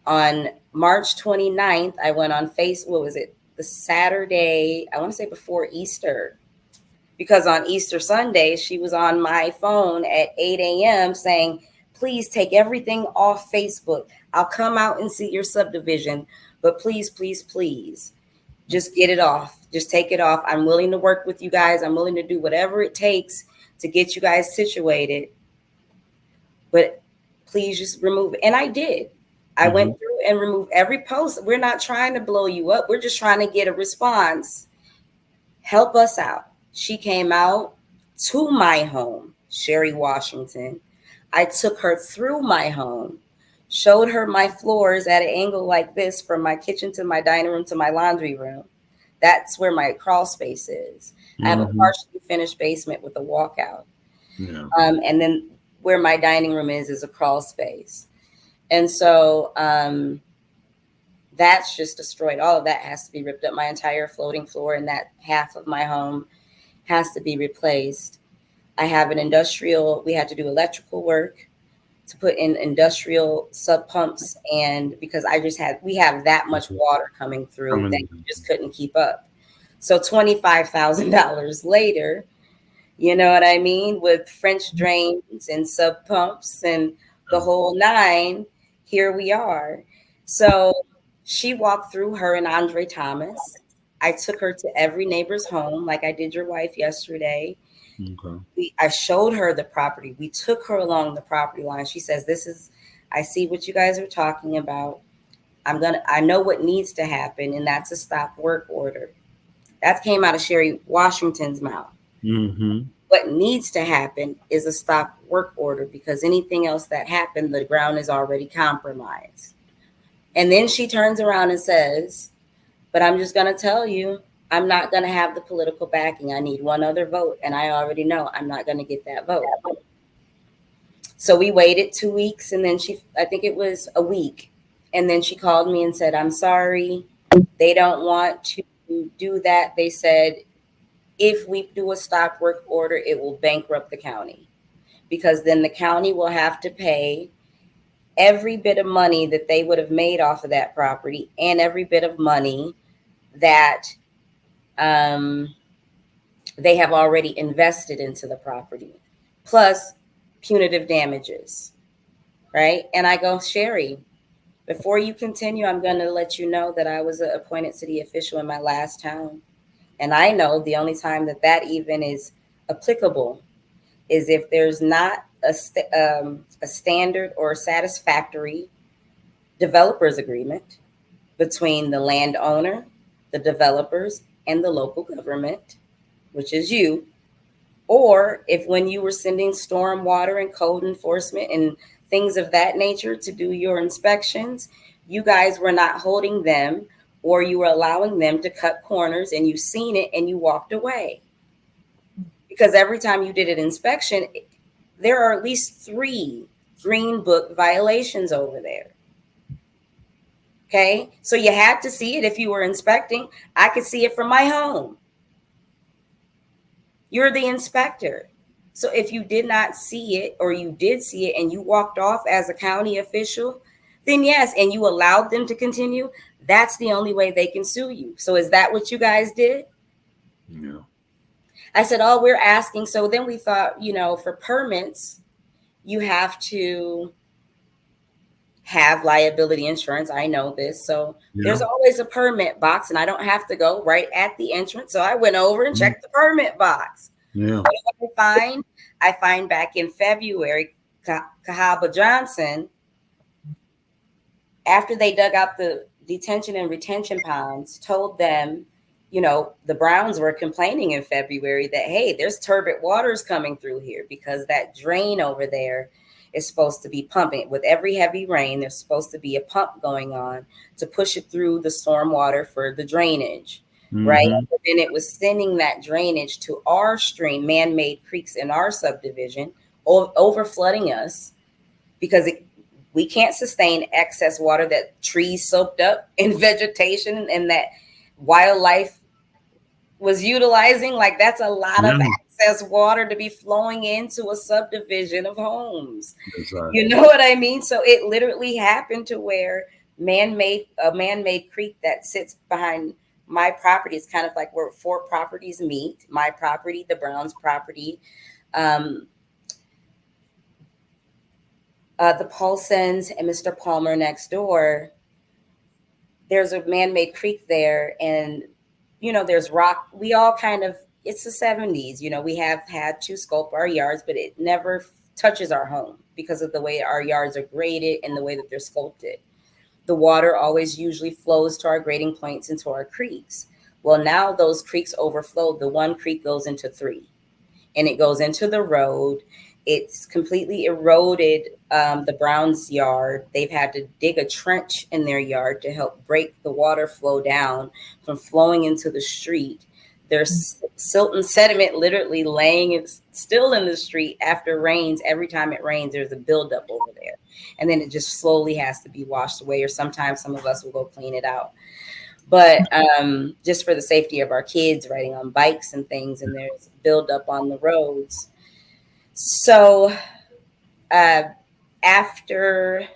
On March 29th, I went on Facebook. What was it? The Saturday, I want to say before Easter. Because on Easter Sunday, she was on my phone at 8 a.m. saying, please take everything off Facebook. I'll come out and see your subdivision, but please, please, please, just get it off. Just take it off. I'm willing to work with you guys. I'm willing to do whatever it takes to get you guys situated, but please just remove it. And I did. I went through and removed every post. We're not trying to blow you up. We're just trying to get a response. Help us out. She came out to my home, Sherry Washington. I took her through my home, showed her my floors at an angle like this from my kitchen to my dining room to my laundry room. That's where my crawl space is. I have a partially finished basement with a walkout. Yeah. And then where my dining room is a crawl space. And so that's just destroyed. All of that has to be ripped up. My entire floating floor in that half of my home has to be replaced. I have an industrial, we had to do electrical work to put in industrial sub pumps. And because we have that much water coming through that you just couldn't keep up. So $25,000 later, you know what I mean? With French drains and sub pumps and the whole nine, here we are. So she walked through, her and Andre Thomas. I took her to every neighbor's home, like I did your wife yesterday. Okay. I showed her the property. We took her along the property line. She says, I see what you guys are talking about. I know what needs to happen, and that's a stop work order. That came out of Sherry Washington's mouth. Mm-hmm. What needs to happen is a stop work order, because anything else that happened, the ground is already compromised. And then she turns around and says, but I'm just going to tell you, I'm not going to have the political backing. I need one other vote. And I already know I'm not going to get that vote. So we waited 2 weeks, and then I think it was a week. And then she called me and said, I'm sorry, they don't want to do that. They said, if we do a stop work order, it will bankrupt the county, because then the county will have to pay every bit of money that they would have made off of that property, and every bit of money that they have already invested into the property, plus punitive damages, right? And I go, Sherry, before you continue, I'm going to let you know that I was an appointed city official in my last town. And I know the only time that even is applicable is if there's not a standard or satisfactory developers agreement between the landowner, the developers, and the local government, which is you. Or if when you were sending storm water and code enforcement and things of that nature to do your inspections, you guys were not holding them, or you were allowing them to cut corners, and you seen it and you walked away. Because every time you did an inspection, there are at least 3 green book violations over there. Okay, so you had to see it if you were inspecting. I could see it from my home. You're the inspector. So if you did not see it, or you did see it and you walked off as a county official, then yes, and you allowed them to continue, that's the only way they can sue you. So is that what you guys did? Yeah. I said, oh, we're asking. So then we thought, for permits, you have to have liability insurance. I know this. So there's always a permit box, and I don't have to go right at the entrance. So I went over and checked the permit box. Yeah. What I find back in February, Cahaba Johnson, after they dug out the detention and retention ponds, told them, the Browns were complaining in February that, hey, there's turbid waters coming through here, because that drain over there is supposed to be pumping. With every heavy rain, there's supposed to be a pump going on to push it through the storm water for the drainage, right? But then it was sending that drainage to our stream, man-made creeks in our subdivision, over flooding us, because we can't sustain excess water that trees soaked up in vegetation and that wildlife was utilizing. Like, that's a lot of excess water to be flowing into a subdivision of homes. Exactly. You know what I mean? So it literally happened to where a man-made creek that sits behind my property is kind of like where 4 properties meet: my property, the Browns property, the Paulsons, and Mr. Palmer next door. There's a man-made creek there, and there's rock. We all it's the 70s. We have had to sculpt our yards, but it never touches our home because of the way our yards are graded and the way that they're sculpted. The water always usually flows to our grading points into our creeks. Well, now those creeks overflow. The one creek goes into 3, and it goes into the road. It's completely eroded the Browns' yard. They've had to dig a trench in their yard to help break the water flow down from flowing into the street. There's silt and sediment literally laying still in the street after rains. Every time it rains, there's a buildup over there. And then it just slowly has to be washed away, or sometimes some of us will go clean it out. But just for the safety of our kids riding on bikes and things, and there's buildup on the roads. So after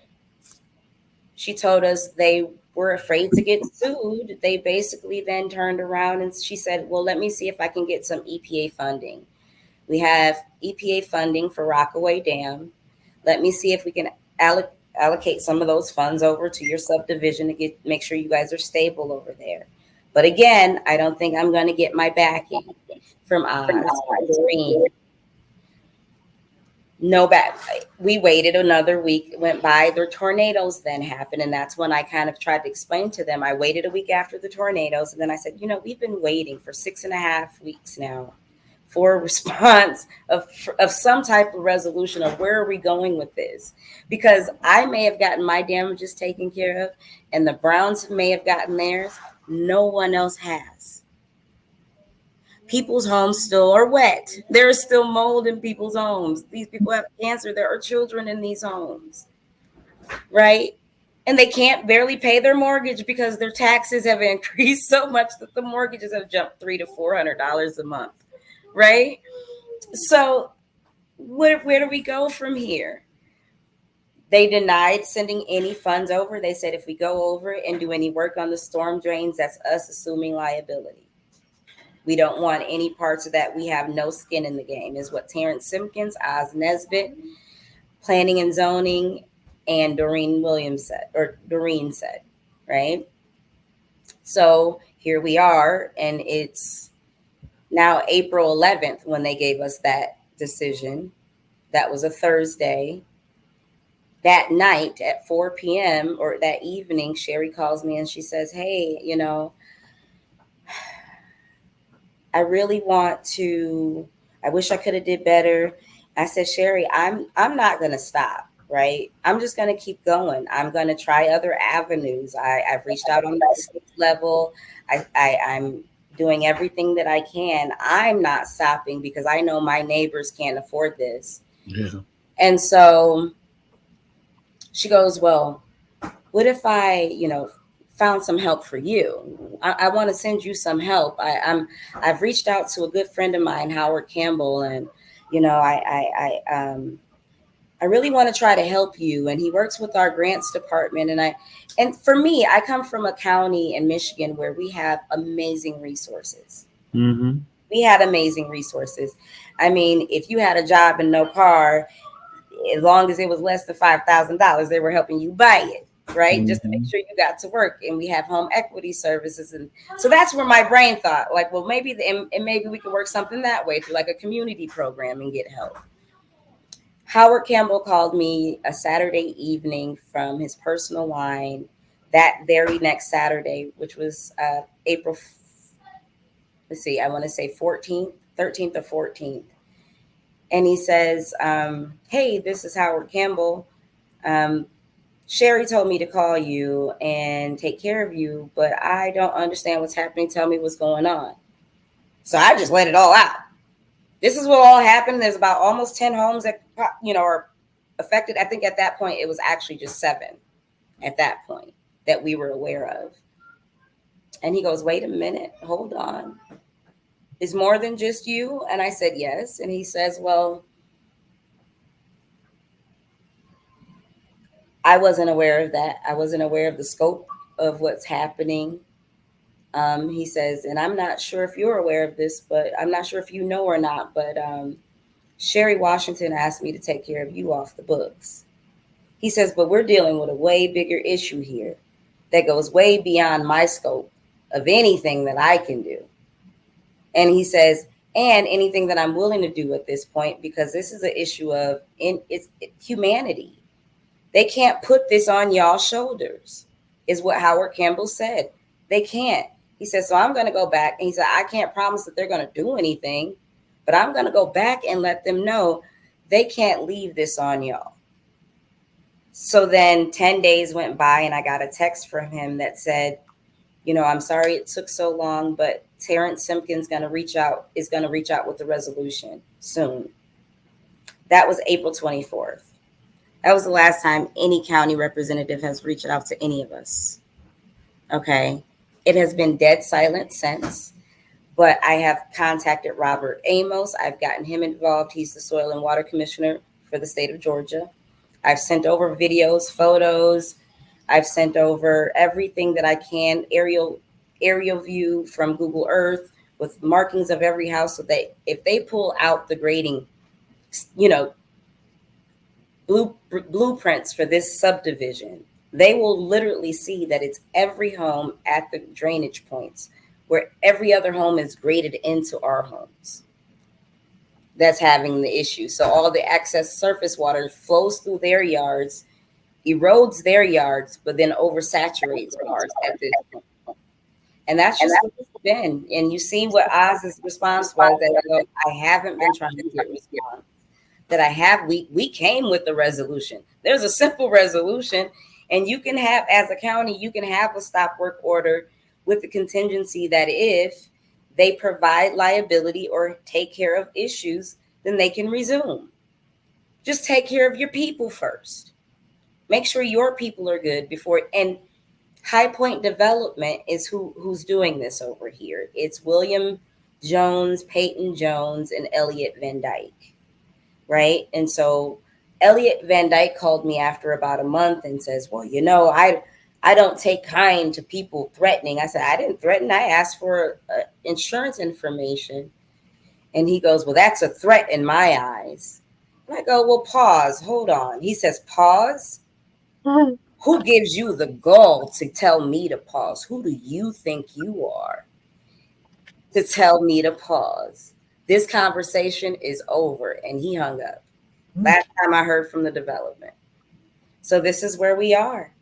she told us they were afraid to get sued, they basically then turned around and she said, well, let me see if I can get some EPA funding. We have EPA funding for Rockaway Dam. Let me see if we can allocate some of those funds over to your subdivision to make sure you guys are stable over there. But again, I don't think I'm going to get my backing from Oz. No back. We waited another week, went by. The tornadoes then happened. And that's when I kind of tried to explain to them. I waited a week after the tornadoes. And then I said, we've been waiting for 6.5 weeks now for a response of some type of resolution of where are we going with this? Because I may have gotten my damages taken care of and the Browns may have gotten theirs. No one else has. People's homes still are wet. There is still mold in people's homes. These people have cancer. There are children in these homes, right? And they can't barely pay their mortgage because their taxes have increased so much that the mortgages have jumped $300 to $400 a month, right? So where do we go from here? They denied sending any funds over. They said if we go over and do any work on the storm drains, that's us assuming liability. We don't want any parts of that. We have no skin in the game, is what Terrence Simpkins, Oz Nesbitt, Planning and Zoning, and Doreen said, right? So here we are, and it's now April 11th when they gave us that decision. That was a Thursday. That night at 4 p.m. or that evening, Sherry calls me and she says, hey, I really want to, I wish I could have did better. I said, Sherry, I'm not going to stop, right? I'm just going to keep going. I'm going to try other avenues. I've reached out on the state level. I'm doing everything that I can. I'm not stopping because I know my neighbors can't afford this. Yeah. And so she goes, well, what if I, found some help for you? I want to send you some help. I've reached out to a good friend of mine, Howard Campbell, and I really want to try to help you. And he works with our grants department. And for me, I come from a county in Michigan where we have amazing resources. Mm-hmm. We had amazing resources. I mean, if you had a job and no car, as long as it was less than $5,000, they were helping you buy it, right? Mm-hmm. Just to make sure you got to work. And we have home equity services. And so that's where my brain thought, like, well, maybe we could work something that way through like a community program and get help. Howard Campbell called me a Saturday evening from his personal line that very next Saturday, which was April, I want to say 13th or 14th. And he says, hey, this is Howard Campbell. Sherry told me to call you and take care of you, but I don't understand what's happening. Tell me what's going on. So I just let it all out. This is what all happened. There's about almost 10 homes that, are affected. I think at that point, it was actually just 7 at that point that we were aware of. And he goes, wait a minute, hold on. Is more than just you? And I said, yes. And he says, well, I wasn't aware of that. I wasn't aware of the scope of what's happening. He says, and I'm not sure if you're aware of this, but I'm not sure if you know or not, but Sherry Washington asked me to take care of you off the books. He says, but we're dealing with a way bigger issue here that goes way beyond my scope of anything that I can do. And he says, and anything that I'm willing to do at this point, because this is an issue of it's humanity. They can't put this on y'all's shoulders, is what Howard Campbell said. They can't. He said, so I'm going to go back. And he said, I can't promise that they're going to do anything, but I'm going to go back and let them know they can't leave this on y'all. So then 10 days went by and I got a text from him that said, I'm sorry it took so long, but Terrence Simpkins is going to reach out with the resolution soon. That was April 24th. That was the last time any county representative has reached out to any of us. Okay. It has been dead silent since, but I have contacted Robert Amos. I've gotten him involved. He's the Soil and Water Commissioner for the state of Georgia. I've sent over videos, photos. I've sent over everything that I can, aerial view from Google Earth with markings of every house so that if they pull out the grading, blueprints for this subdivision, they will literally see that it's every home at the drainage points where every other home is graded into our homes that's having the issue. So all the excess surface water flows through their yards, erodes their yards, but then oversaturates ours at this point. And that's just been? And you see what Oz's response was, that I haven't been trying to get response. That I have, we came with the resolution. There's a simple resolution, and you can have, as a county, you can have a stop work order with the contingency that if they provide liability or take care of issues, then they can resume. Just take care of your people first. Make sure your people are good before. And High Point Development is who's doing this over here. It's William Jones, Peyton Jones, and Elliot Van Dyke, right? And so Elliot Van Dyke called me after about a month and says, well, I don't take kind to people threatening. I said, I didn't threaten. I asked for insurance information. And he goes, well, that's a threat in my eyes. And I go, well, pause, hold on. He says, pause? Who gives you the gall to tell me to pause? Who do you think you are to tell me to pause? This conversation is over. And he hung up. Last time I heard from the development. So this is where we are.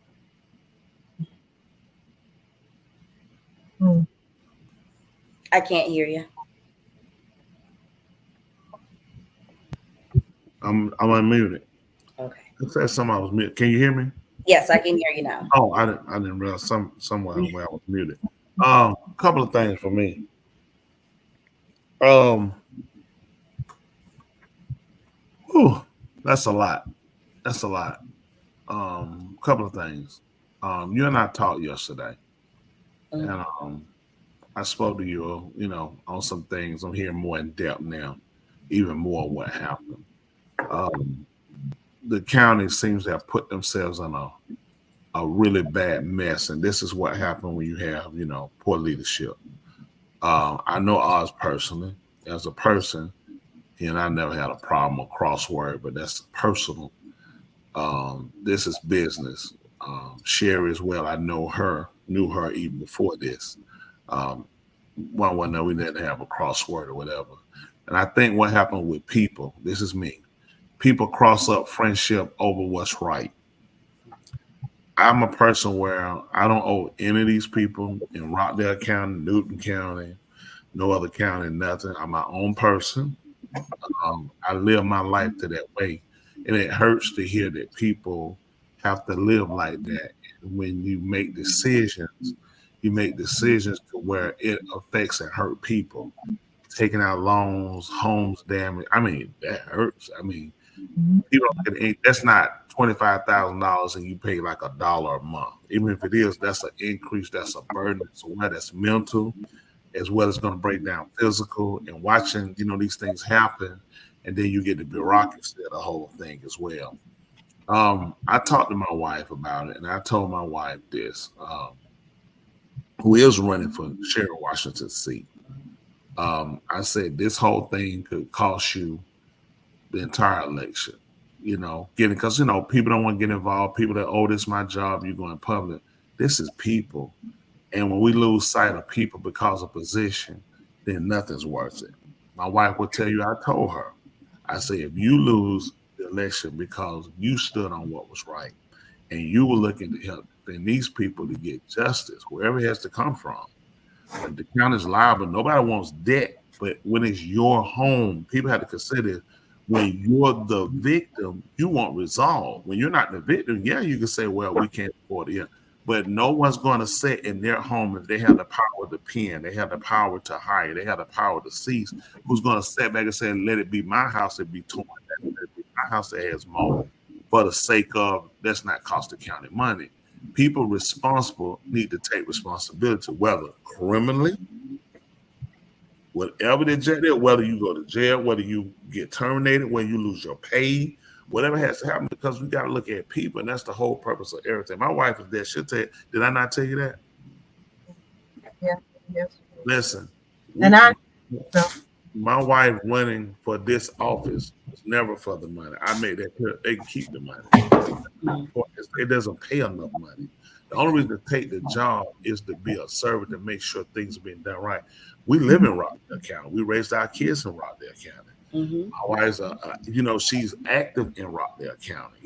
I can't hear you. I'm unmuted. Okay. It says something I was muted. Can you hear me? Yes, I can hear you now. Oh, I didn't realize somewhere where I was muted. Couple of things for me. That's a lot. That's a lot. Couple of things. You and I talked yesterday, and I spoke to you, on some things. I'm hearing more in depth now, even more what happened. The county seems to have put themselves in a really bad mess, and this is what happened when you have, poor leadership. I know Oz personally. As a person, he and I never had a problem or crossword, but that's personal. This is business. Sherry as well. I knew her even before this. One way or another, we didn't have a crossword or whatever. And I think what happened with people, this is me, people cross up friendship over what's right. I'm a person where I don't owe any of these people in Rockdale County, Newton County, no other county, nothing. I'm my own person. I live my life to that way. And it hurts to hear that people have to live like that. And when you make decisions to where it affects and hurt people. Taking out loans, homes damage. I mean, that hurts. I mean, people that's not $25,000 and you pay like $1 a month. Even if it is, that's an increase, that's a burden. So that's mental, as well as going to break down physical, and watching, these things happen. And then you get the bureaucracy of the whole thing as well. I talked to my wife about it, and I told my wife this, who is running for Sheriff Washington's seat. I said this whole thing could cost you the entire election, because people don't want to get involved. People that, oh, this is my job, you go in public. This is people. And when we lose sight of people because of position, then nothing's worth it. My wife will tell you, I told her, I say, if you lose the election because you stood on what was right and you were looking to help then these people to get justice, wherever it has to come from. The county's liable. Nobody wants debt, but when it's your home, people have to consider when you're the victim, you want resolve. When you're not the victim, yeah, you can say, well, we can't afford it. Yeah. But no one's going to sit in their home if they have the power to pen, they have the power to hire, they have the power to seize. Who's going to sit back and say, let it be my house, it be torn down, let it be my house that has more for the sake of that's not cost the county money. People responsible need to take responsibility, whether criminally, whatever the jail, whether you go to jail, whether you get terminated, whether you lose your pay, whatever has to happen, because we got to look at people, and that's the whole purpose of everything. My wife is there. She'll tell you, did I not tell you that? Yeah. Yes. Listen. My wife running for this office was never for the money. I made that clear. They can keep the money. It doesn't pay enough money. The only reason to take the job is to be a servant, to make sure things are being done right. We live in Rockdale County. We raised our kids in Rockdale County. My wife's, she's active in Rockdale County.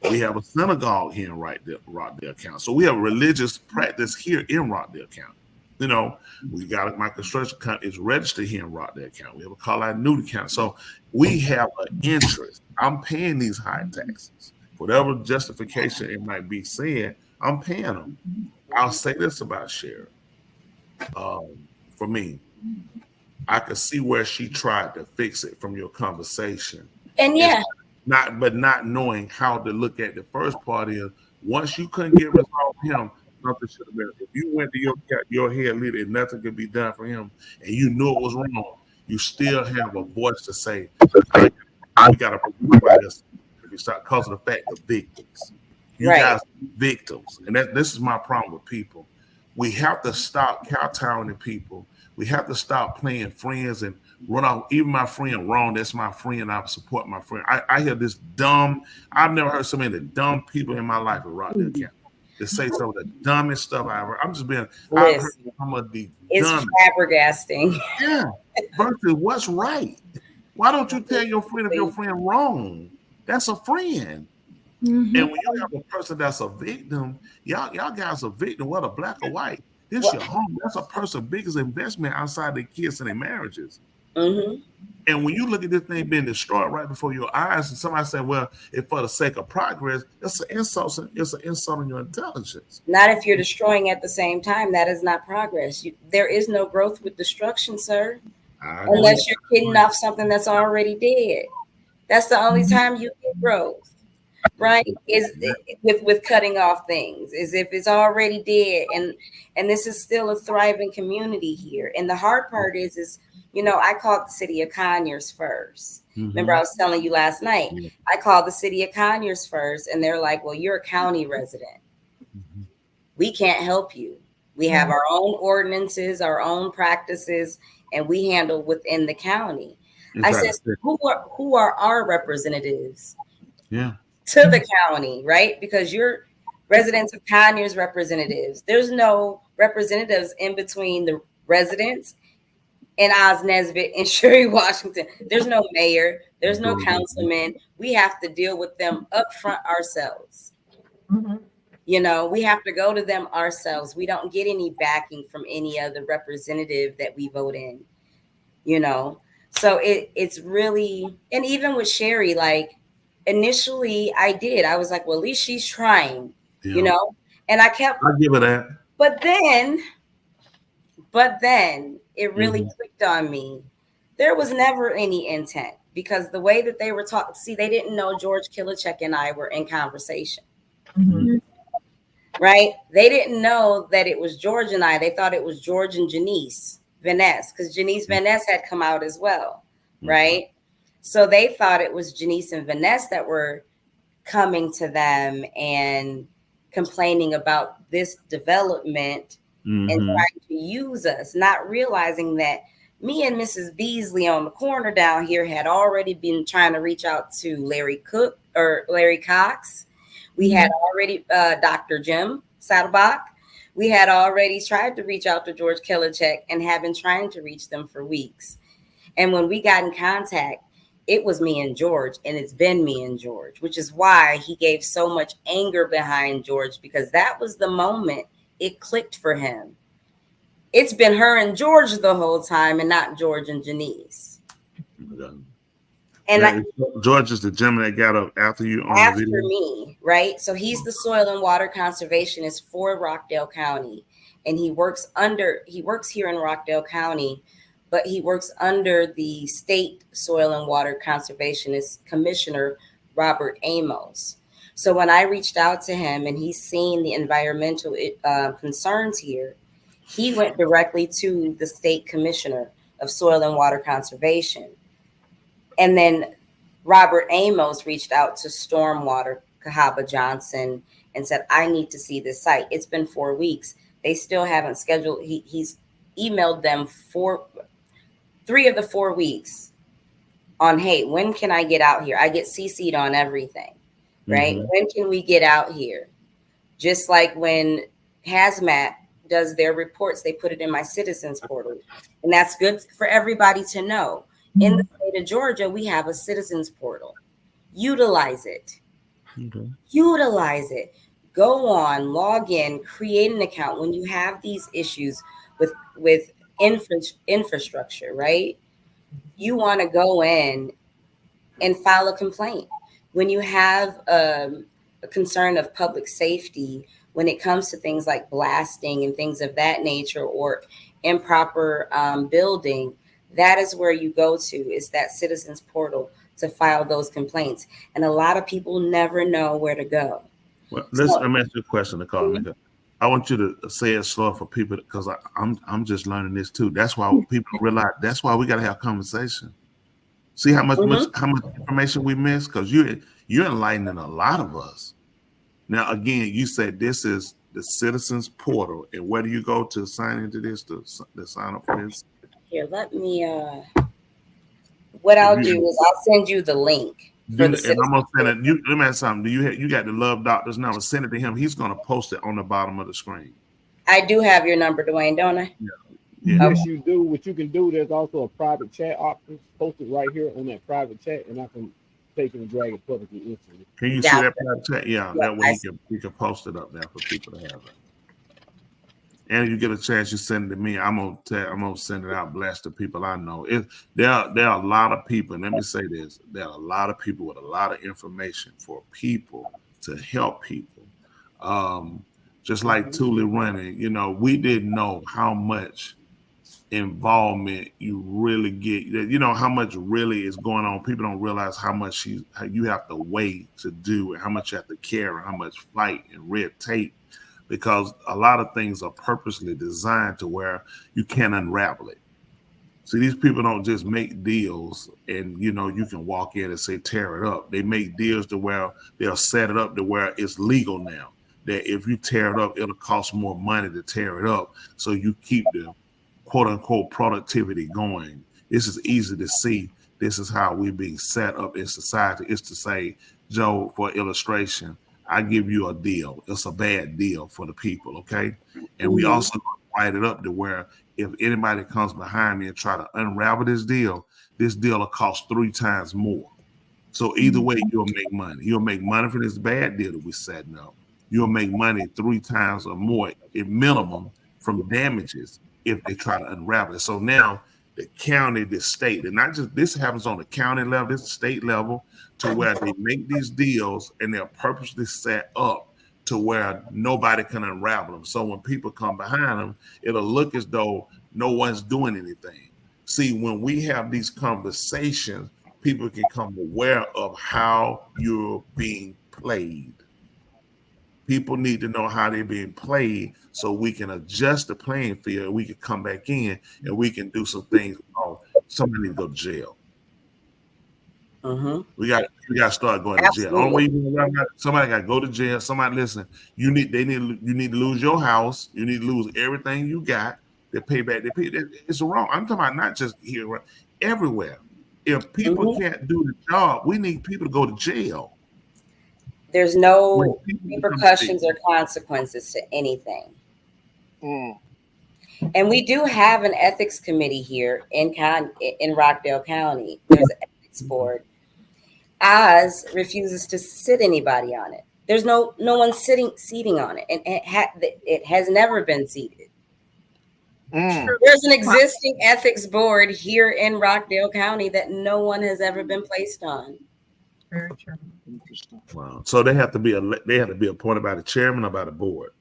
We have a synagogue here in Rockdale County. So we have religious practice here in Rockdale County. You know, we got my construction company is registered here in Rockdale County. We have a call out Newton County. So we have an interest. I'm paying these high taxes. Whatever justification it might be saying, I'm paying them. I'll say this about Sherry. For me, I could see where she tried to fix it from your conversation. And yeah, not knowing how to look at the first part is once you couldn't get resolved with him, something should have been. If you went to your head leader and nothing could be done for him, and you knew it was wrong, you still have a voice to say, we got to prove this. You start causing the fact of victims. You right. guys are victims, and this is my problem with people. We have to stop kowtowing to people. We have to stop playing friends and run off. Even my friend wrong, that's my friend. I support my friend. I hear this dumb. I've never heard so many dumb people in my life around Rockdale County to say some of the dumbest stuff I ever. I'm just being. I've heard some of the dumbest. Flabbergasting. Yeah. Versus what's right. Why don't you tell your friend if your friend wrong? That's a friend. Mm-hmm. And when you have a person that's a victim, y'all guys are victim, whether black or white. This your home. That's a person's biggest investment outside their kids and their marriages. Mm-hmm. And when you look at this thing being destroyed right before your eyes, and somebody say, "Well, if for the sake of progress," it's an insult. It's an insult on your intelligence. Not if you're destroying at the same time. That is not progress. There is no growth with destruction, sir. Unless you're kidding off something that's already dead. That's the only time you get growth. Right, is with cutting off things, is if it's already dead, and this is still a thriving community here. And the hard part is I called the city of Conyers first. Mm-hmm. Remember, I was telling you last night, I called the city of Conyers first, and they're like, well, you're a county resident. Mm-hmm. We can't help you. We have our own ordinances, our own practices, and we handle within the county. Exactly. I said, who are our representatives? Yeah. To the county, right? Because you're residents of Conyers representatives. There's no representatives in between the residents and Oz Nesbitt and Sherry Washington. There's no mayor. There's no councilman. We have to deal with them up front ourselves. Mm-hmm. We have to go to them ourselves. We don't get any backing from any other representative that we vote in, So it's really, and even with Sherry, like, initially, I was like, well, at least she's trying, and I give her that. But then it really clicked on me. There was never any intent because the way that they were talking, they didn't know George Killichek and I were in conversation. Mm-hmm. Right? They didn't know that it was George and I. They thought it was George and Janice Vaness, because Janice Vaness had come out as well. Mm-hmm. Right? So they thought it was Janice and Vanessa that were coming to them and complaining about this development and trying to use us, not realizing that me and Mrs. Beasley on the corner down here had already been trying to reach out to Larry Cox. We had already Dr. Jim Saddleback. We had already tried to reach out to George Killichek and have been trying to reach them for weeks. And when we got in contact, it was me and George, and it's been me and George, which is why he gave so much anger behind George, because that was the moment it clicked for him. It's been her and George the whole time and not George and Janice. And George is the gentleman that got up after you on after the video? Me, right? So he's the soil and water conservationist for Rockdale County, and he works here in Rockdale County, but he works under the state soil and water conservationist commissioner, Robert Amos. So when I reached out to him and he's seen the environmental concerns here, he went directly to the state commissioner of soil and water conservation. And then Robert Amos reached out to Stormwater, Cahaba Johnson, and said, I need to see this site. It's been 4 weeks. They still haven't scheduled. He's emailed them 3 of the 4 weeks on, hey, when can I get out here? I get CC'd on everything, right? Mm-hmm. When can we get out here? Just like when Hazmat does their reports, they put it in my citizens portal. And that's good for everybody to know. In the state of Georgia, we have a citizens portal. Utilize it. Okay. Utilize it. Go on, log in, create an account. When you have these issues, with infrastructure, right? You want to go in and file a complaint when you have a concern of public safety when it comes to things like blasting and things of that nature, or improper building. That is where you go to, is that citizens portal to file those complaints. And a lot of people never know where to go. Well, So, let me ask you a question, Nicole. I want you to say it slow for people, because I'm just learning this too. That's why people realize. That's why we got to have conversation. See how much information we miss, because you're enlightening a lot of us. Now, again, you said this is the citizens portal, and where do you go to sign into this to sign up for this? here, let me. What I'll do is I'll send you the link. And I'm gonna send it. Let me ask something. Do you got the Love Doctor's number? Send it to him. He's gonna post it on the bottom of the screen. I do have your number, Dwayne, don't I? Yeah. Yes, you do. What you can do, there's also a private chat option posted right here on that private chat, and I can take it and drag it publicly instantly. Can you see that private chat? Yeah, that way he can post it up there for people to have it. And if you get a chance, you send it to me. I'm gonna send it out, blast to people I know. There are a lot of people, and let me say this: there are a lot of people with a lot of information for people to help people. Just like Thule running, we didn't know how much involvement you really get. How much really is going on. People don't realize how much you have to wait to do, and how much you have to care, and how much fight and red tape. Because a lot of things are purposely designed to where you can't unravel it. See, these people don't just make deals and, you can walk in and say, tear it up. They make deals to where they'll set it up to where it's legal now. That if you tear it up, it'll cost more money to tear it up. So you keep the quote unquote productivity going. This is easy to see. This is how we're being set up in society. It's to say, Joe, for illustration, I give you a deal. It's a bad deal for the people, okay? And we also write it up to where if anybody comes behind me and try to unravel this deal will cost 3 times more. So either way, you'll make money. You'll make money for this bad deal that we're setting up. You'll make money 3 times or more at minimum from damages if they try to unravel it. So now the county, the state, and not just this happens on the county level, this is state level, to where they make these deals and they're purposely set up to where nobody can unravel them. So when people come behind them, it'll look as though no one's doing anything. See, when we have these conversations, people can come aware of how you're being played. People need to know how they're being played so we can adjust the playing field. We can come back in and we can do some things. Somebody needs to go to jail. We got to start going to jail. Only way somebody got to go to jail. Somebody listen. You need to lose your house. You need to lose everything you got to pay back. It's wrong. I'm talking about not just here, everywhere. If people can't do the job, we need people to go to jail. There's no repercussions or consequences to anything. And we do have an ethics committee here in Rockdale County. There's an ethics board. Oz refuses to sit anybody on it. There's no one seating on it, and it has never been seated. There's an existing ethics board here in Rockdale County that no one has ever been placed on. Very true. Wow. So they have to be appointed by the chairman or by the board?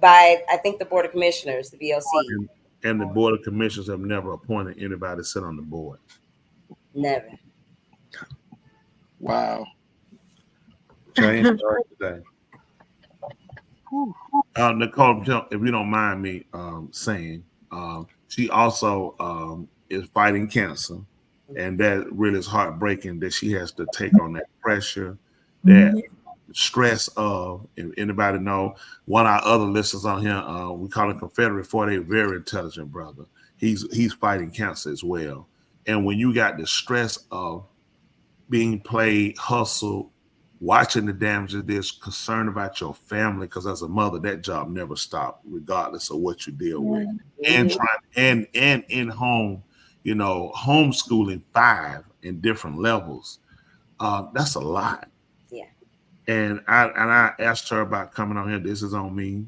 By, I think, the Board of Commissioners, the BOC. And the Board of Commissioners have never appointed anybody to sit on the board? Never. Wow. Change started today. Nicole, if you don't mind me saying, she also is fighting cancer. And that really is heartbreaking that she has to take on that pressure, that stress of, if anybody know, one of our other listeners on here, we call him Confederate 48, very intelligent brother. He's fighting cancer as well. And when you got the stress of being played, hustled, watching the damage of this, concerned about your family, because as a mother, that job never stopped, regardless of what you deal with. And trying and in home, homeschooling 5 in different levels. That's a lot. Yeah. And I asked her about coming on here. This is on me.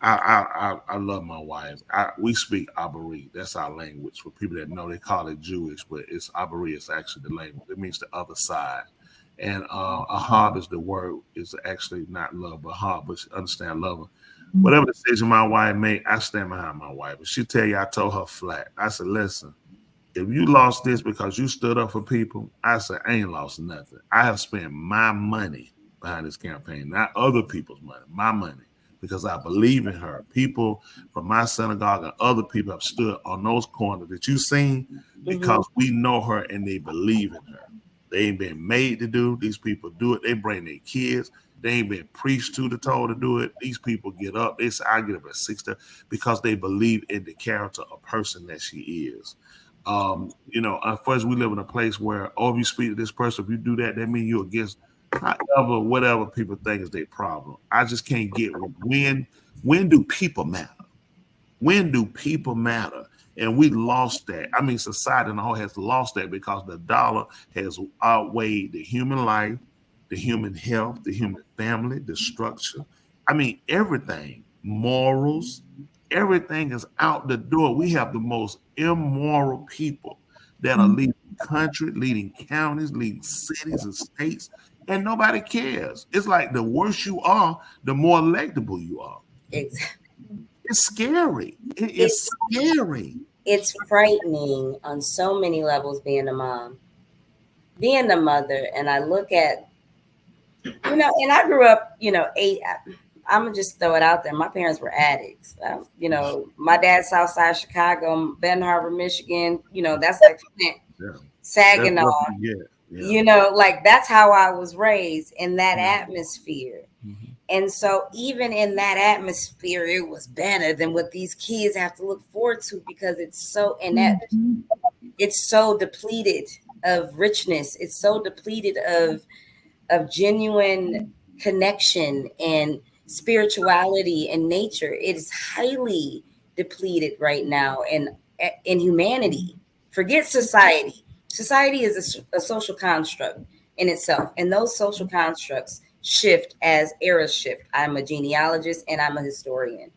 I love my wife. We speak Abari. That's our language. For people that know, they call it Jewish, but it's Abari. It's actually the language. It means the other side. And ahab is the word. Is actually not love, but ahab, but understand love. Whatever decision my wife made, I stand behind my wife. If she tell you, I told her flat. I said, listen, if you lost this because you stood up for people, I said, I ain't lost nothing. I have spent my money behind this campaign, not other people's money, my money, because I believe in her. People from my synagogue and other people have stood on those corners that you've seen because we know her and they believe in her. They ain't been made to do. These people do it. They bring their kids. They ain't been preached to told to do it. These people get up. They say, I get up at 6:30 because they believe in the character of person that she is. First we live in a place where, if you speak to this person, if you do that, that means you're against whatever people think is their problem. I just can't get when do people matter? When do people matter? And we lost that. I mean, society in the whole has lost that because the dollar has outweighed the human life, the human health, the human family, the structure. I mean, everything, morals, everything is out the door. We have the most immoral people that are leading country, leading counties, leading cities and states, and nobody cares. It's like the worse you are, the more electable you are. Exactly. It's scary. It's scary. It's frightening on so many levels being a mom, being a mother. And I look at, and I grew up, I'm going to just throw it out there. My parents were addicts. My dad's Southside Chicago, Benton Harbor, Michigan, that's like Saginaw. Like that's how I was raised in that atmosphere. And so even in that atmosphere, it was better than what these kids have to look forward to because it's so inept. It's so depleted of richness. It's so depleted of genuine connection and spirituality and nature. It is highly depleted right now in humanity. Forget society. Society is a social construct in itself. And those social constructs shift as eras shift. I'm a genealogist and I'm a historian.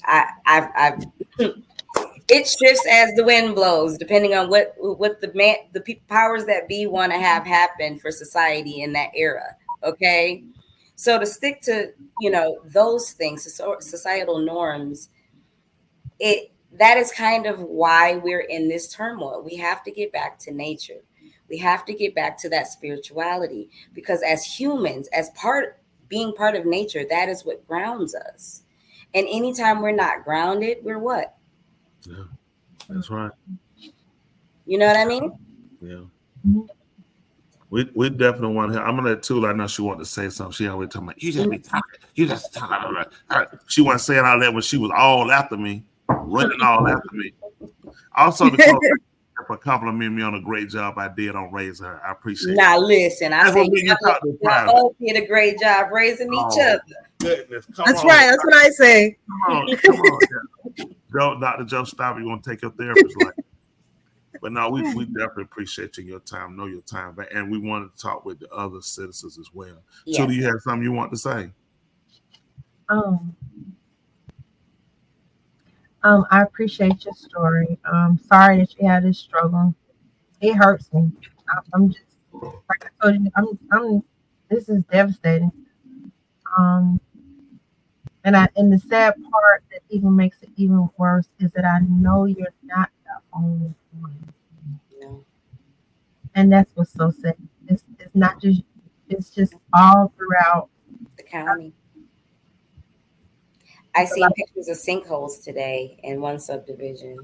I've it shifts as the wind blows, depending on what the powers that be want to have happen for society in that era. Okay, so to stick to those things, societal norms, that is kind of why we're in this turmoil. We have to get back to nature. We have to get back to that spirituality because as humans, being part of nature, that is what grounds us. And anytime we're not grounded, we're what? Yeah, that's right. You know what I mean? Yeah. We definitely want to. I'm gonna let Tula. I know she wanted to say something. She always talking about you just be talking. You just talking. She wasn't saying all that when she was all after me, running all after me. Also, for complimenting me on a great job I did on raising her. I appreciate it. Now listen, I say y'all both did a great job raising each other. Goodness, that's right. That's what I say. Come on, Dr. Joe, stop. You want to take your therapist like? But no, we definitely appreciate your time. Know your time, and we wanted to talk with the other citizens as well. Yeah. So, do you have something you want to say? I appreciate your story. Sorry that you had this struggle. It hurts me. I'm just like I told you. I'm. This is devastating. And the sad part that even makes it even worse is that I know you're not the only one. No. And that's what's so sad. It's not just. It's just all throughout the county. I see pictures of sinkholes today in one subdivision.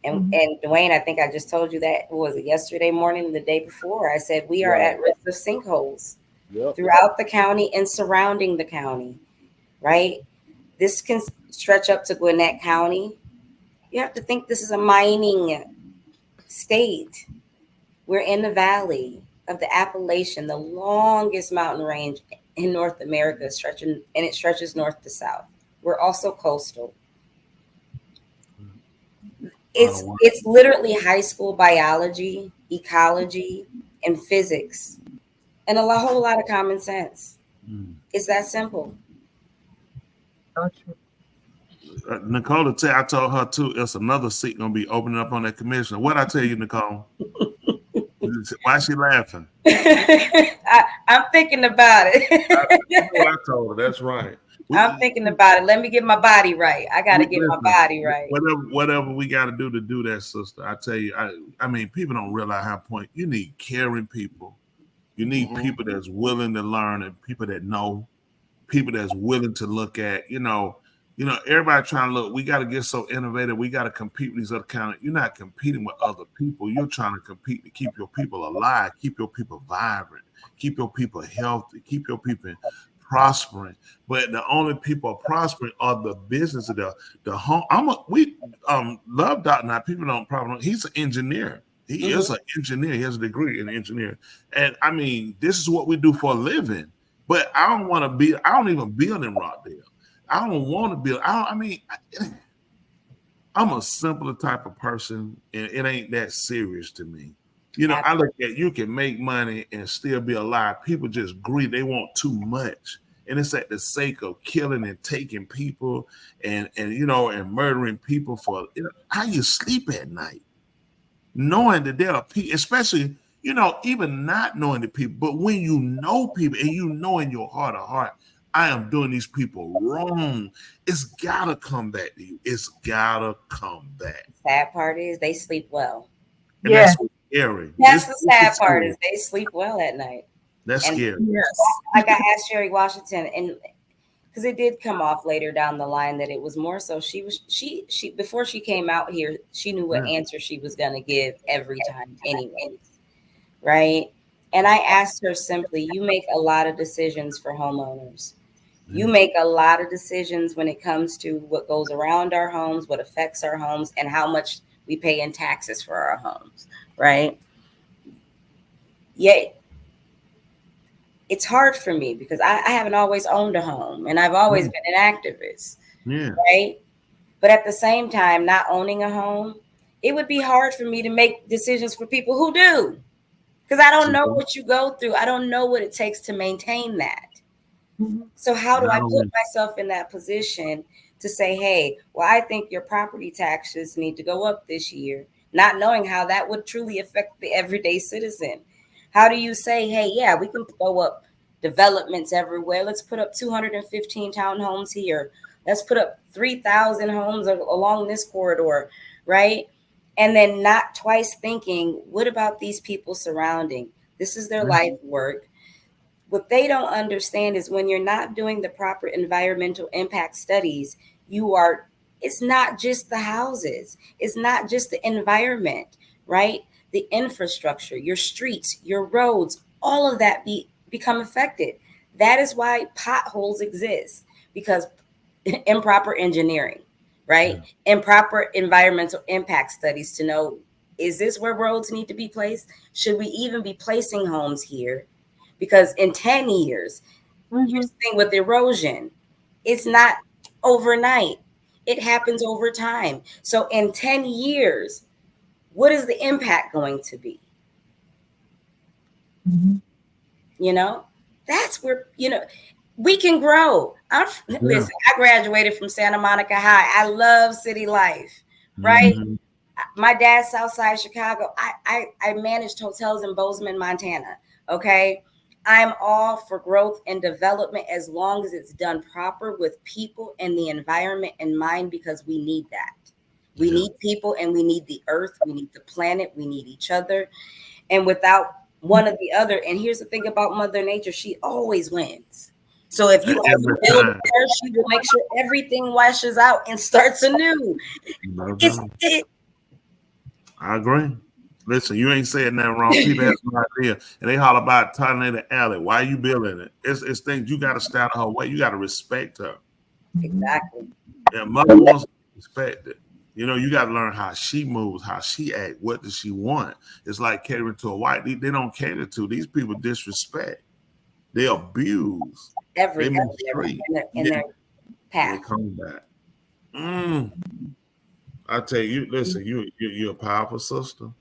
And Dwayne, I think I just told you that, was it yesterday morning, the day before? I said we are at risk of sinkholes throughout the county and surrounding the county, right? This can stretch up to Gwinnett County. You have to think this is a mining state. We're in the valley of the Appalachian, the longest mountain range in North America, and it stretches north to south. We're also coastal. It's literally high school biology, ecology, and physics, and a whole lot of common sense. It's that simple. So true. Nicole, I told her too, it's another seat gonna be opening up on that commission. What I tell you, Nicole? Why is she laughing? I'm thinking about it. You know what I told her. That's right. I'm thinking about it. Let me get my body right. I got to get my body right. Whatever we got to do that, sister. I tell you, I mean, people don't realize how important. You need caring people. You need people that's willing to learn and people that know, people that's willing to look at, everybody trying to look. We got to get so innovative. We got to compete with these other counties. You're not competing with other people. You're trying to compete to keep your people alive, keep your people vibrant, keep your people healthy, keep your people prospering. But the only people prospering are the business of the home. Love Dot now. People don't probably know. He's an engineer. He is an engineer. He has a degree in engineering. And I mean, this is what we do for a living. But I don't even build in Rockdale. I don't want to build. I'm a simpler type of person, and it ain't that serious to me. I look at you can make money and still be alive. People just greed. They want too much. And it's at the sake of killing and taking people and murdering people for how you sleep at night. Knowing that there are people, especially, even not knowing the people, but when you know people and you know in your heart of heart, I am doing these people wrong, it's gotta come back to you. It's gotta come back. The sad part is they sleep well. And that's scary. That's the sad part is they sleep well at night. That's scary. Yes. Like I asked Sherry Washington, and because it did come off later down the line that it was more so she before she came out here, she knew what answer she was going to give every time anyways, right? And I asked her simply, you make a lot of decisions for homeowners. You make a lot of decisions when it comes to what goes around our homes, what affects our homes, and how much we pay in taxes for our homes, right? Yet it's hard for me because I haven't always owned a home and I've always been an activist, right? But at the same time, not owning a home, it would be hard for me to make decisions for people who do, because I don't know what you go through. I don't know what it takes to maintain that. So how do I put myself in that position to say, hey, well, I think your property taxes need to go up this year, not knowing how that would truly affect the everyday citizen? How do you say, hey, yeah, we can throw up developments everywhere. Let's put up 215 townhomes here. Let's put up 3,000 homes along this corridor, right? And then not twice thinking, what about these people surrounding? This is their life work. What they don't understand is when you're not doing the proper environmental impact studies, it's not just the houses. It's not just the environment, right? The infrastructure, your streets, your roads, all of that become affected. That is why potholes exist, because improper engineering, right? Improper environmental impact studies to know, is this where roads need to be placed? Should we even be placing homes here? Because in 10 years, you're seeing with erosion, it's not overnight. It happens over time. So in 10 years, what is the impact going to be? That's where, we can grow. Listen, I graduated from Santa Monica High. I love city life, right? My dad's Southside Chicago. I managed hotels in Bozeman, Montana. Okay. I'm all for growth and development as long as it's done proper with people and the environment in mind, because we need that. We need people and we need the earth. We need the planet. We need each other. And without one or the other, and here's the thing about Mother Nature, she always wins. So if you build her, she will make sure everything washes out and starts anew. I agree. Listen, you ain't saying nothing wrong. People have no idea. And they holler about Tornado Alley. Why are you building it? It's things you got to stay out of her way. You got to respect her. Exactly. And Mother wants to respect it. You got to learn how she moves, how she acts. What does she want? It's like catering to a white. They don't cater to. These people disrespect. They abuse. Everything in their path. They come back. I tell you, listen, you're a powerful sister.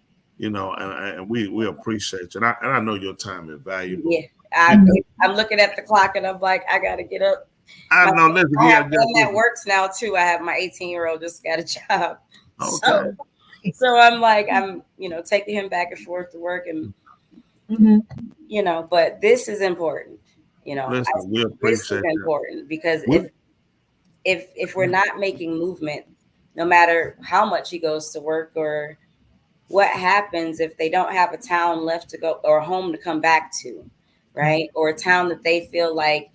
And we appreciate you. And I know your time is valuable. Yeah, I'm looking at the clock and I'm like, I got to get up. I know. Listen, I we have have one that works now too. I have my 18-year-old just got a job. Okay. So I'm like, I'm, taking him back and forth to work and, but this is important. Listen, we This is appreciate that. important because if we're not making movement, no matter how much he goes to work or what happens if they don't have a town left to go or a home to come back to, right? Or a town that they feel like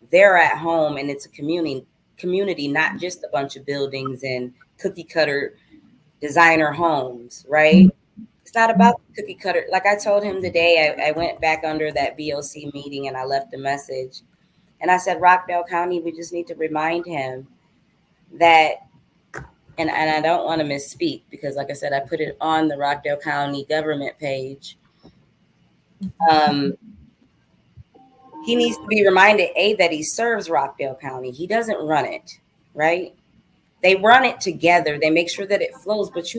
they're at home and it's a community, not just a bunch of buildings and cookie cutter designer homes, right? It's not about cookie cutter. Like I told him today, I went back under that BOC meeting and I left a message. And I said, Rockdale County, we just need to remind him that, and I don't want to misspeak because, like I said, I put it on the Rockdale County government page. He needs to be reminded, A, that he serves Rockdale County. He doesn't run it, right? They run it together. They make sure that it flows. But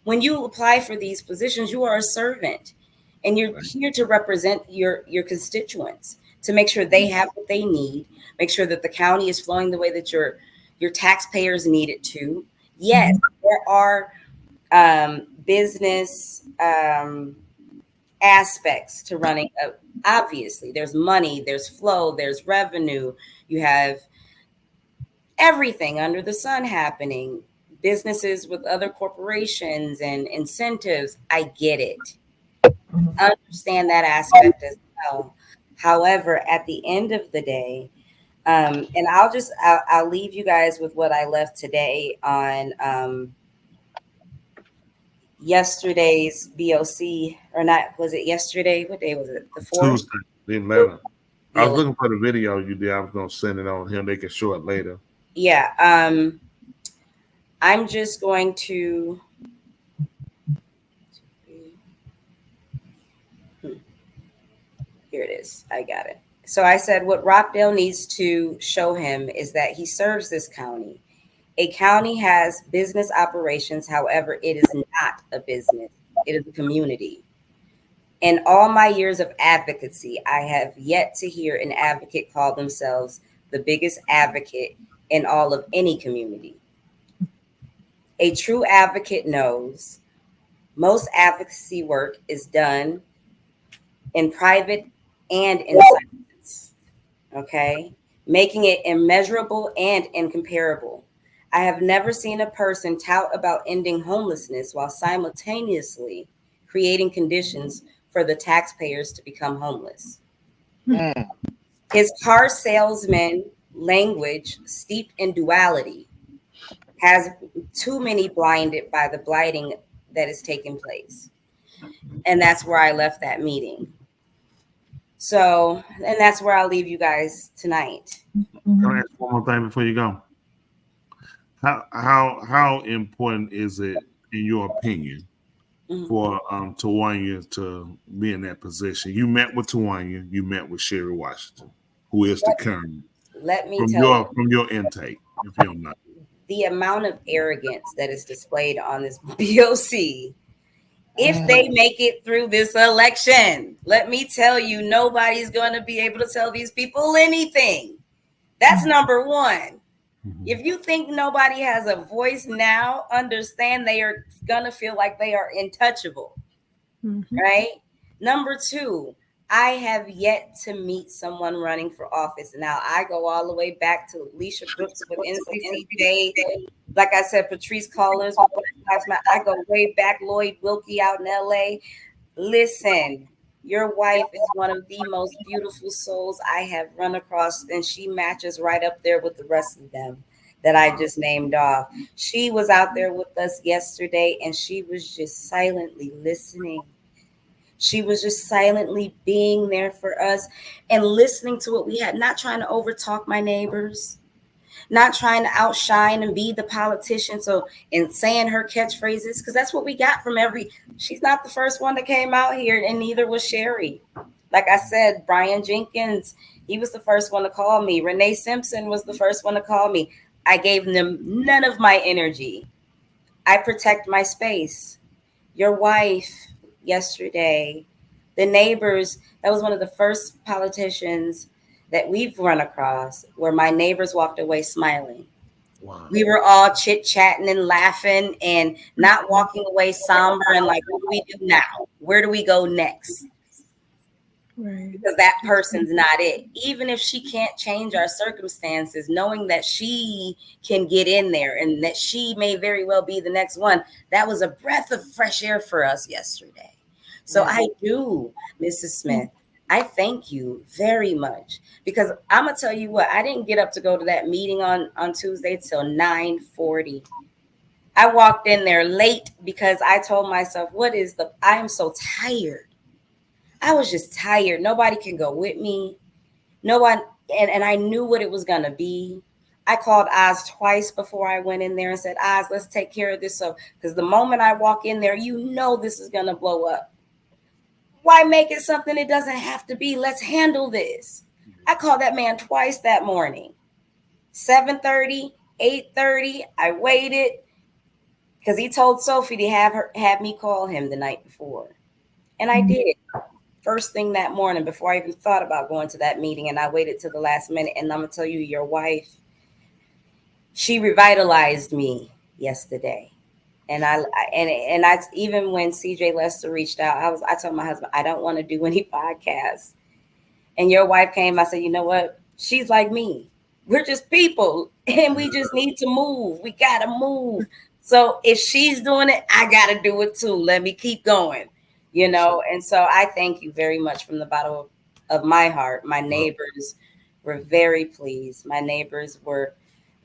when you apply for these positions, you are a servant. And you're here to represent your constituents, to make sure they have what they need, make sure that the county is flowing the way that your taxpayers need it to. Yes, there are business aspects to running. Obviously, there's money, there's flow, there's revenue. You have everything under the sun happening. Businesses with other corporations and incentives. I get it. I understand that aspect as well. However, at the end of the day, and I'll leave you guys with what I left today on yesterday's BOC, or not, was it yesterday? What day was it? The 4th? Tuesday, the 11th. The I was 11th. looking for the video you did. I was going to send it on here. They can show it later. Yeah. I'm just going to. Here it is. I got it. So I said what Rockdale needs to show him is that he serves this county. A county has business operations. However, it is not a business. It is a community. In all my years of advocacy, I have yet to hear an advocate call themselves the biggest advocate in all of any community. A true advocate knows most advocacy work is done in private and in silence, okay? Making it immeasurable and incomparable. I have never seen a person tout about ending homelessness while simultaneously creating conditions for the taxpayers to become homeless. His car salesman language, steeped in duality, has too many blinded by the blighting that is taking place. And that's where I left that meeting. So, and that's where I'll leave you guys tonight. Can I ask one more thing before you go? How important is it, in your opinion, for Tawanya to be in that position? You met with Tawanya, you met with Sherry Washington, who is the current. Let me from your intake, if you don't know. The amount of arrogance that is displayed on this BOC. If they make it through this election, let me tell you, nobody's going to be able to tell these people anything. That's number one. If you think nobody has a voice now, understand they are going to feel like they are untouchable, right? Number two, I have yet to meet someone running for office. Now, I go all the way back to Alicia Brooks with NCCJ. Like I said, Patrice Collins. I go way back, Lloyd Wilkie out in LA. Listen, your wife is one of the most beautiful souls I have run across, and she matches right up there with the rest of them that I just named off. She was out there with us yesterday, and she was just silently listening. She was just silently being there for us and listening to what we had, not trying to overtalk my neighbors, not trying to outshine and be the politician. And saying her catchphrases, because that's what we got from she's not the first one that came out here, and neither was Sherry. Like I said, Brian Jenkins, he was the first one to call me. Renee Simpson was the first one to call me. I gave them none of my energy. I protect my space. Your wife yesterday, the neighbors, that was one of the first politicians that we've run across where my neighbors walked away smiling. Wow. We were all chit-chatting and laughing and not walking away somber and like, what do we do now? Where do we go next? Right. Because that person's not it. Even if she can't change our circumstances, knowing that she can get in there and that she may very well be the next one, that was a breath of fresh air for us yesterday. So I do, Mrs. Smith, I thank you very much, because I'm gonna tell you what, I didn't get up to go to that meeting on Tuesday till 9:40. I walked in there late because I told myself, I am so tired. I was just tired. Nobody can go with me. No one, and I knew what it was gonna be. I called Oz twice before I went in there and said, Oz, let's take care of this. So, because the moment I walk in there, this is gonna blow up. Why make it something it doesn't have to be? Let's handle this. I called that man twice that morning. 7:30, 8:30. I waited because he told Sophie to have me call him the night before. And I did. First thing that morning before I even thought about going to that meeting, and I waited till the last minute. And I'm gonna tell you, your wife, she revitalized me yesterday. And I even when CJ Lester reached out, I told my husband I don't want to do any podcasts. And your wife came. I said, you know what? She's like me. We're just people, and we just need to move. We gotta move. So if she's doing it, I gotta do it too. Let me keep going. And so I thank you very much from the bottom of my heart. My neighbors were very pleased. My neighbors were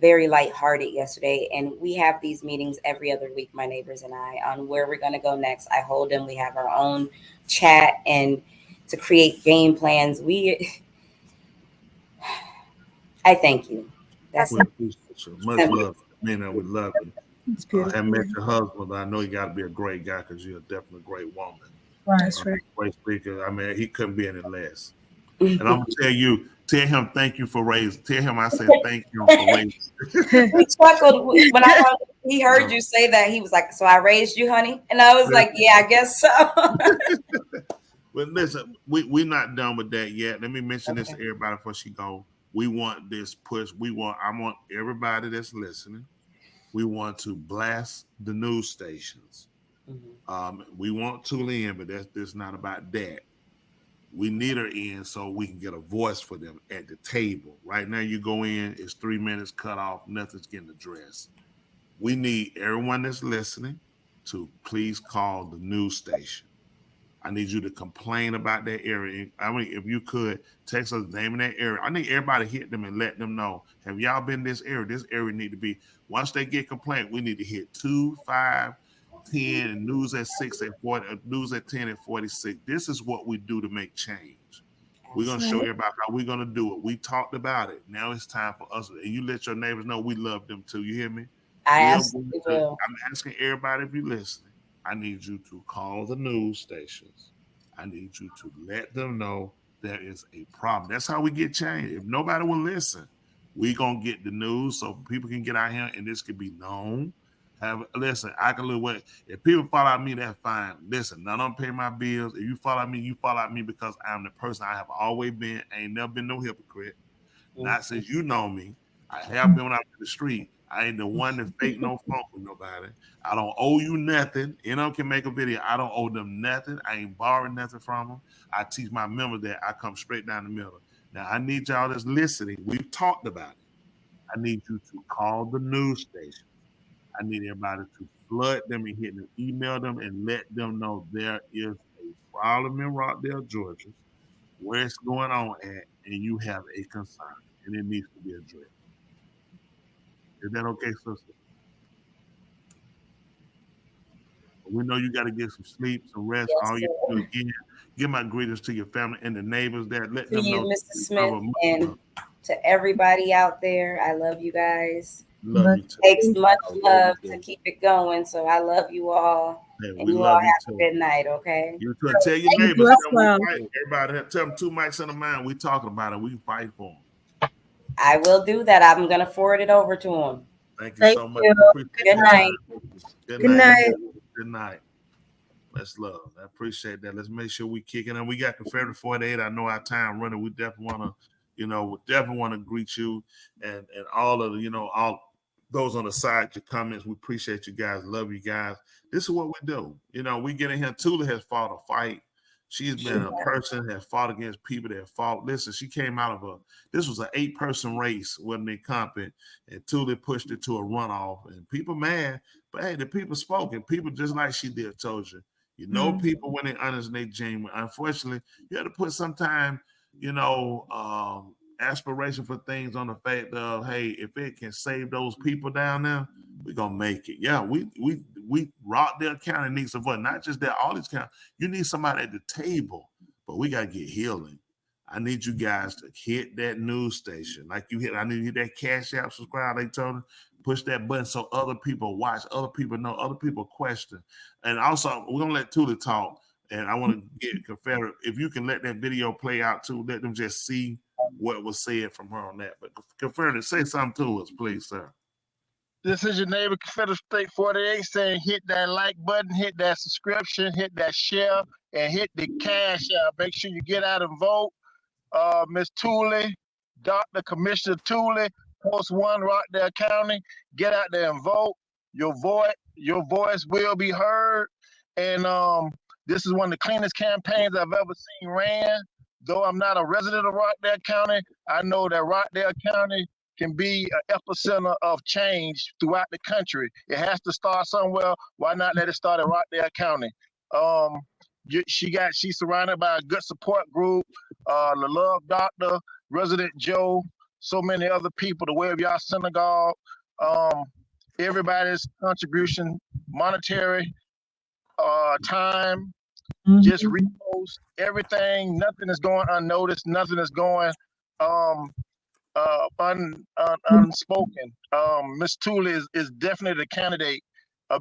very lighthearted yesterday, and we have these meetings every other week, my neighbors and I, on where we're going to go next. I hold them. We have our own chat and to create game plans. I thank you. That's We appreciate you. Much love. We love you. It's beautiful. I met your husband, but I know you got to be a great guy because you're definitely a great woman. That's right. Great speaker. I mean, he couldn't be any less. And I'm gonna tell him thank you for raising. Tell him I said thank you for raising. We chuckled when he heard you say that. He was like, "So I raised you, honey," and I was like, "Yeah, I guess so." But listen, we're not done with that yet. Let me mention this to everybody before she go. We want this push. I want everybody that's listening. We want to blast the news stations. We want Tula in, but that's not about that. We need her in so we can get a voice for them at the table. Right now, you go in, it's 3 minutes cut off, nothing's getting addressed. We need everyone that's listening to please call the news station. I need you to complain about that area. I mean, if you could text us the name of that area. I need everybody to hit them and let them know. Have y'all been in this area? This area need to be, once they get complaint, we need to hit 2, 5, 10, and news at 6 at 40, news at 10 at 46. This is what we do to make change. We're going to show you about how we're going to do it. We talked about it. Now it's time for us. And you let your neighbors know we love them too. You hear me? I I'm asking everybody if you're listening. I need you to call the news stations. I need you to let them know there is a problem. That's how we get change. If nobody will listen, we're going to get the news so people can get out here and this can be known. Listen, I can live with. If people follow me, that's fine. Listen, none of them pay my bills. If you follow me, you follow me because I'm the person I have always been. I ain't never been no hypocrite. Not since you know me. I have been when I'm in the street. I ain't the one that fake no phone with nobody. I don't owe you nothing. Can make a video. I don't owe them nothing. I ain't borrowing nothing from them. I teach my members that I come straight down the middle. Now, I need y'all that's listening. We've talked about it. I need you to call the news station. I need everybody to flood them and hit them, email them, and let them know there is a problem in Rockdale, Georgia, where it's going on at, and you have a concern, and it needs to be addressed. Is that okay, sister? We know you got to get some sleep, some rest. Yes, All you do again, give my greetings to your family and the neighbors there. Let to them you, know. Mr. Smith, and to everybody out there. I love you guys. Love you too. It takes much love to keep it going. So I love you all. Hey, and we you love all you have too. a good night, okay? You too. Tell your neighbors. Everybody, tell them 2 mics in the mind. We talking about it. We can fight for them. I will do that. I'm going to forward it over to them. Thank you so much. Good night. Good night. Good night. Let's love. I appreciate that. Let's make sure we kicking in. We got Confederate 48. I know our time running. We definitely want to We definitely want to greet you and all of the, all those on the side, your comments. We appreciate you guys. Love you guys. This is what we do. We get in here. Tula has fought a fight. She's been a person that fought against people that fought. Listen, she came out of this was an 8-person race, wasn't it, comping, and Tula pushed it to a runoff. And people mad, but hey, the people spoke, and people just like she did told you. People when they honest and they genuine. Unfortunately, you have to put some time, aspiration for things on the fact of, hey, if it can save those people down there, we're gonna make it. Yeah, we Rockdale County needs some voice. Not just that, all these counties. You need somebody at the table, but we gotta get healing. I need you guys to hit that news station like you hit. I need you hit that Cash App, subscribe. They told them, push that button so other people watch, other people know, other people question. And also, we're gonna let Tula talk. And I want to get Confederate. If you can let that video play out too, let them just see what was said from her on that. But Confederate, say something to us, please, sir. This is your neighbor, Confederate State 48, saying hit that like button, hit that subscription, hit that share, and hit the cash out. Make sure you get out and vote. Miss Tula, Dr. Commissioner Tula, Post 1, Rockdale County. Get out there and vote. Your voice will be heard. And this is one of the cleanest campaigns I've ever seen ran. Though I'm not a resident of Rockdale County, I know that Rockdale County can be an epicenter of change throughout the country. It has to start somewhere. Why not let it start at Rockdale County? She's surrounded by a good support group, the Love Doctor, Resident Joe, so many other people, the Way of Y'all Synagogue, everybody's contribution, monetary, time, just repost everything. Nothing is going unnoticed. Nothing is going unspoken. Miss Tula is definitely the candidate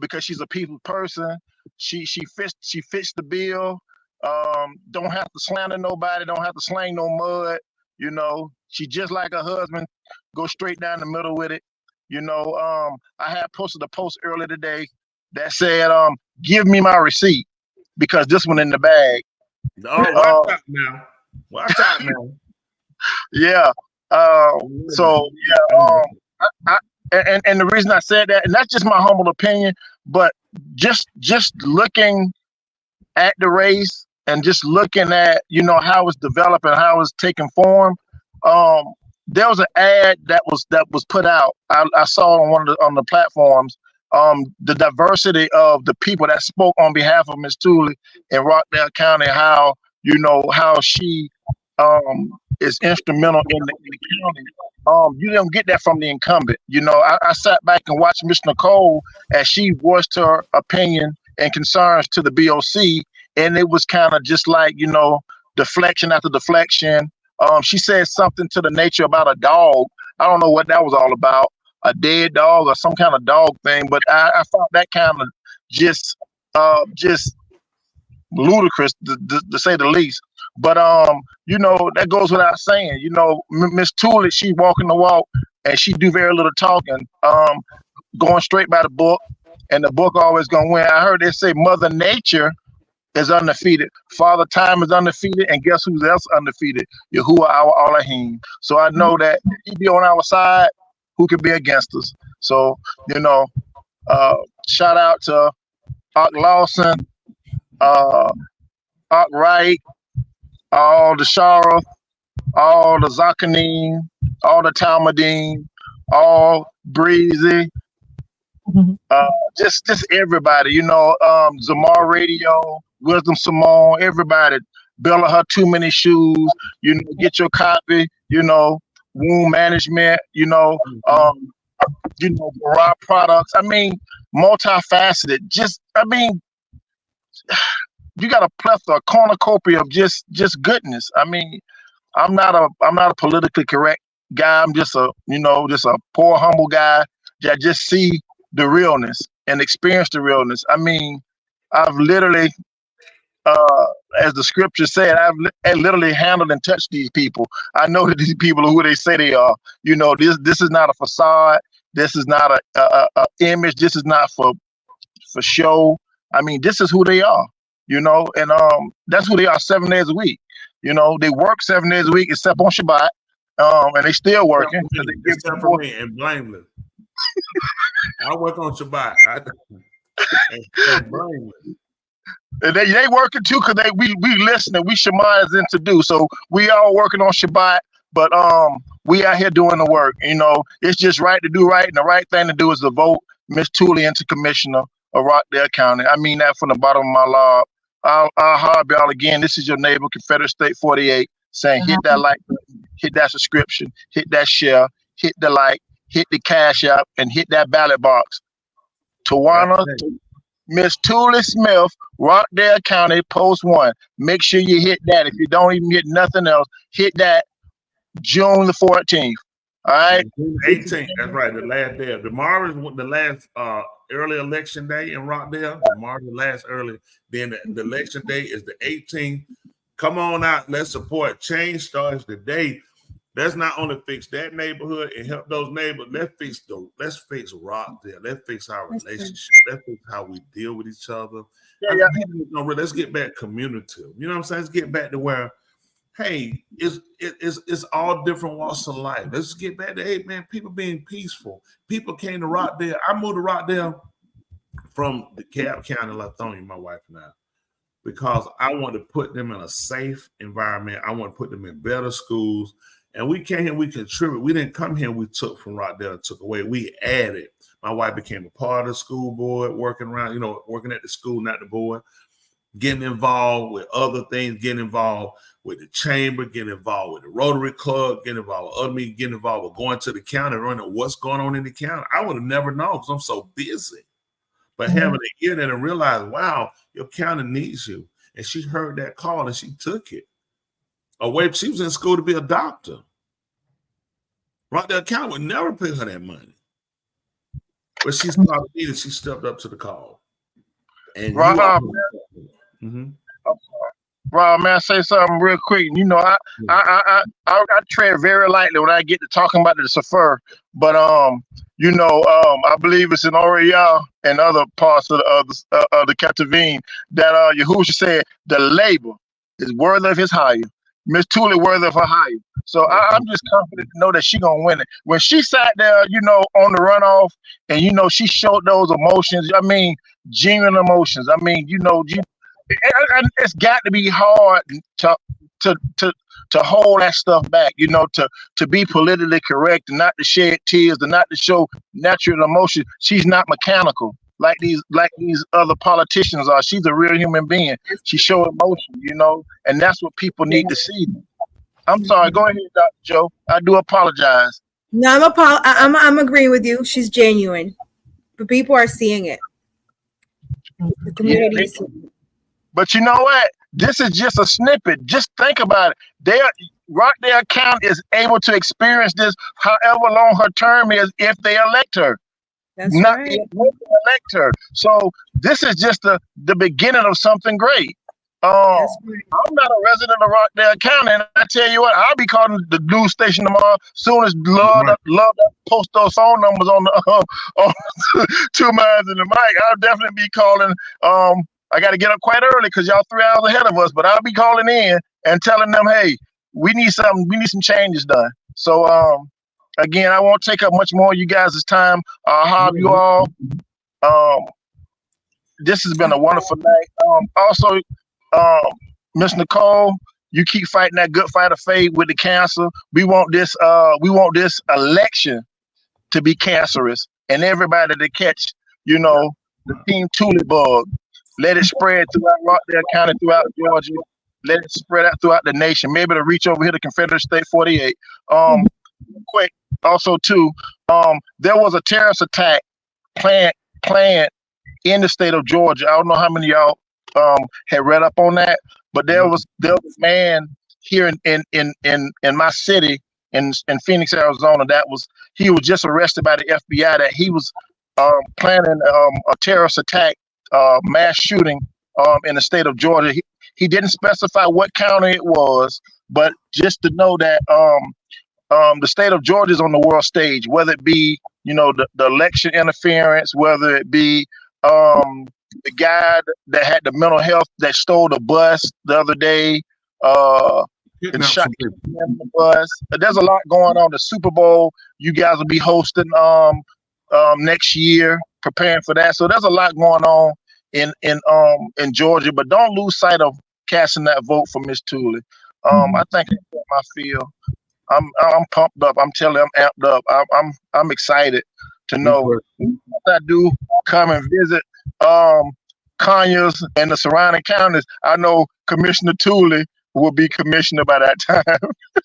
because she's a people person. She fits the bill. Don't have to slander nobody. Don't have to slang no mud. She just like her husband. Go straight down the middle with it. I had posted a post earlier today that said, "Give me my receipt because this one in the bag." Oh, watch out now. Watch out now. Yeah. So yeah. And the reason I said that, and that's just my humble opinion, but just looking at the race and just looking at how it's developing, how it's taking form. There was an ad that was put out. I saw on the platforms. The diversity of the people that spoke on behalf of Miss Tula in Rockdale County, how she is instrumental in the county. You don't get that from the incumbent. I sat back and watched Miss Nicole as she voiced her opinion and concerns to the BOC, and it was kind of just like deflection after deflection. She said something to the nature about a dog. I don't know what that was all about. A dead dog or some kind of dog thing, but I thought that kind of just ludicrous to say the least. But that goes without saying. Miss Tula, she walking the walk and she do very little talking. Going straight by the book, and the book always gonna win. I heard they say Mother Nature is undefeated, Father Time is undefeated, and guess who's else undefeated? Yahuwah our Elohim. So I know that if he be on our side, who can be against us? So, shout out to Ark Lawson, Ark Wright, all the Shara, all the Zakanim, all the Talmudim, all Breezy, just everybody, Zamar Radio, Wisdom Simone, everybody. Bella Her Too Many Shoes, get your copy, Wound Management, raw products. I mean, multifaceted. You got a plethora, a cornucopia of just goodness. I mean, I'm not a politically correct guy. I'm just a poor, humble guy that just see the realness and experience the realness. I mean, I've literally, as the scripture said, I've literally handled and touched these people. I know that these people are who they say they are. This is not a facade. This is not a image. This is not for show. I mean, this is who they are. And that's who they are 7 days a week. They work 7 days a week except on Shabbat. and they still working. So they give Except for me and blameless. I work on Shabbat. And blameless. They working too, because we listening, we Shemaiahs in to do. So we all working on Shabbat, but we out here doing the work. You know, it's just right to do right, and the right thing to do is to vote Miss Tooley into commissioner of Rockdale County. I mean that from the bottom of my love. I'll hard y'all again. This is your neighbor, Confederate State 48, saying hit that like button, hit that subscription, hit that share, hit the like, hit the cash app, and hit that ballot box. Tawana, Miss Tooley Smith, Rockdale County, Post 1. Make sure you hit that. If you don't even hit nothing else, hit that June the 14th. All right. 18th. That's right. The last day. Tomorrow is the last early election day in Rockdale. Tomorrow the last early. Then the election day is the 18th. Come on out. Let's support. Change starts today. Let's not only fix that neighborhood and help those neighbors. Let's fix Rockdale. Let's fix our relationship. Let's fix how we deal with each other. Let's get back community. You know what I'm saying? Let's get back to where, hey, it's all different walks of life. Let's get back to, hey man, people being peaceful. People came to Rockdale. I moved to Rockdale from DeKalb County, Lithonia, my wife and I, because I want to put them in a safe environment. I want to put them in better schools. And we came here, we contribute. We didn't come here, we took from Rockdale and took away. We added. My wife became a part of the school board, working at the school, not the board, getting involved with other things, getting involved with the chamber, getting involved with the Rotary Club, getting involved with other meetings, getting involved with going to the county, running what's going on in the county. I would have never known because I'm so busy. But having to get in and realize, wow, your county needs you. And she heard that call and she took it. She was in school to be a doctor. Rockdale County would never pay her that money. But she stepped up to the call. And Rob, man, I say something real quick. You know, I tread very lightly when I get to talking about the Sefer, but I believe it's in Oriel and other parts of the Activism that Yahushua said the labor is worthy of his hire. Miss Tooley worthy of her hire. So I'm just confident to know that she gonna win it. When she sat there, on the runoff, and she showed those emotions. I mean, genuine emotions. I mean, it's got to be hard to hold that stuff back. To be politically correct and not to shed tears and not to show natural emotion. She's not mechanical like these other politicians are. She's a real human being. She shows emotion, and that's what people need to see. I'm sorry. Go ahead, Dr. Joe. I do apologize. No, I'm agreeing with you. She's genuine, but people are seeing it. The community. But you know what? This is just a snippet. Just think about it. Rockdale County is able to experience this however long her term is if they elect her. That's not right. elect her. So this is just the beginning of something great. I'm not a resident of Rockdale County, and I tell you what, I'll be calling the news station tomorrow. Soon as love post those phone numbers on the 2 miles in the mic, I'll definitely be calling. I got to get up quite early because y'all 3 hours ahead of us, but I'll be calling in and telling them, hey, we need some changes done. So again, I won't take up much more of you guys' time. I'll have you all. This has been a wonderful night. Also, Miss Nicole, you keep fighting that good fight of faith with the cancer. We want this election to be cancerous and everybody to catch, the Team Tulip bug. Let it spread throughout Rockdale County, throughout Georgia. Let it spread out throughout the nation. Maybe to reach over here to Confederate State 48. Quick, also too, there was a terrorist attack planned in the state of Georgia. I don't know how many of y'all had read up on that, but there was a man here in my city in Phoenix, Arizona. He was just arrested by the FBI that he was planning a terrorist attack, mass shooting in the state of Georgia. He didn't specify what county it was, but just to know that the state of Georgia is on the world stage, whether it be the election interference, whether it be the guy that had the mental health that stole the bus the other day, and shot the bus. There's a lot going on. The Super Bowl, you guys will be hosting next year, preparing for that. So there's a lot going on in Georgia, but don't lose sight of casting that vote for Miss Tooley. I think that's what I feel. I'm pumped up. I'm telling you, I'm amped up. I'm excited to know if I do come and visit Conyers and the surrounding counties. I know Commissioner Tooley will be commissioner by that time.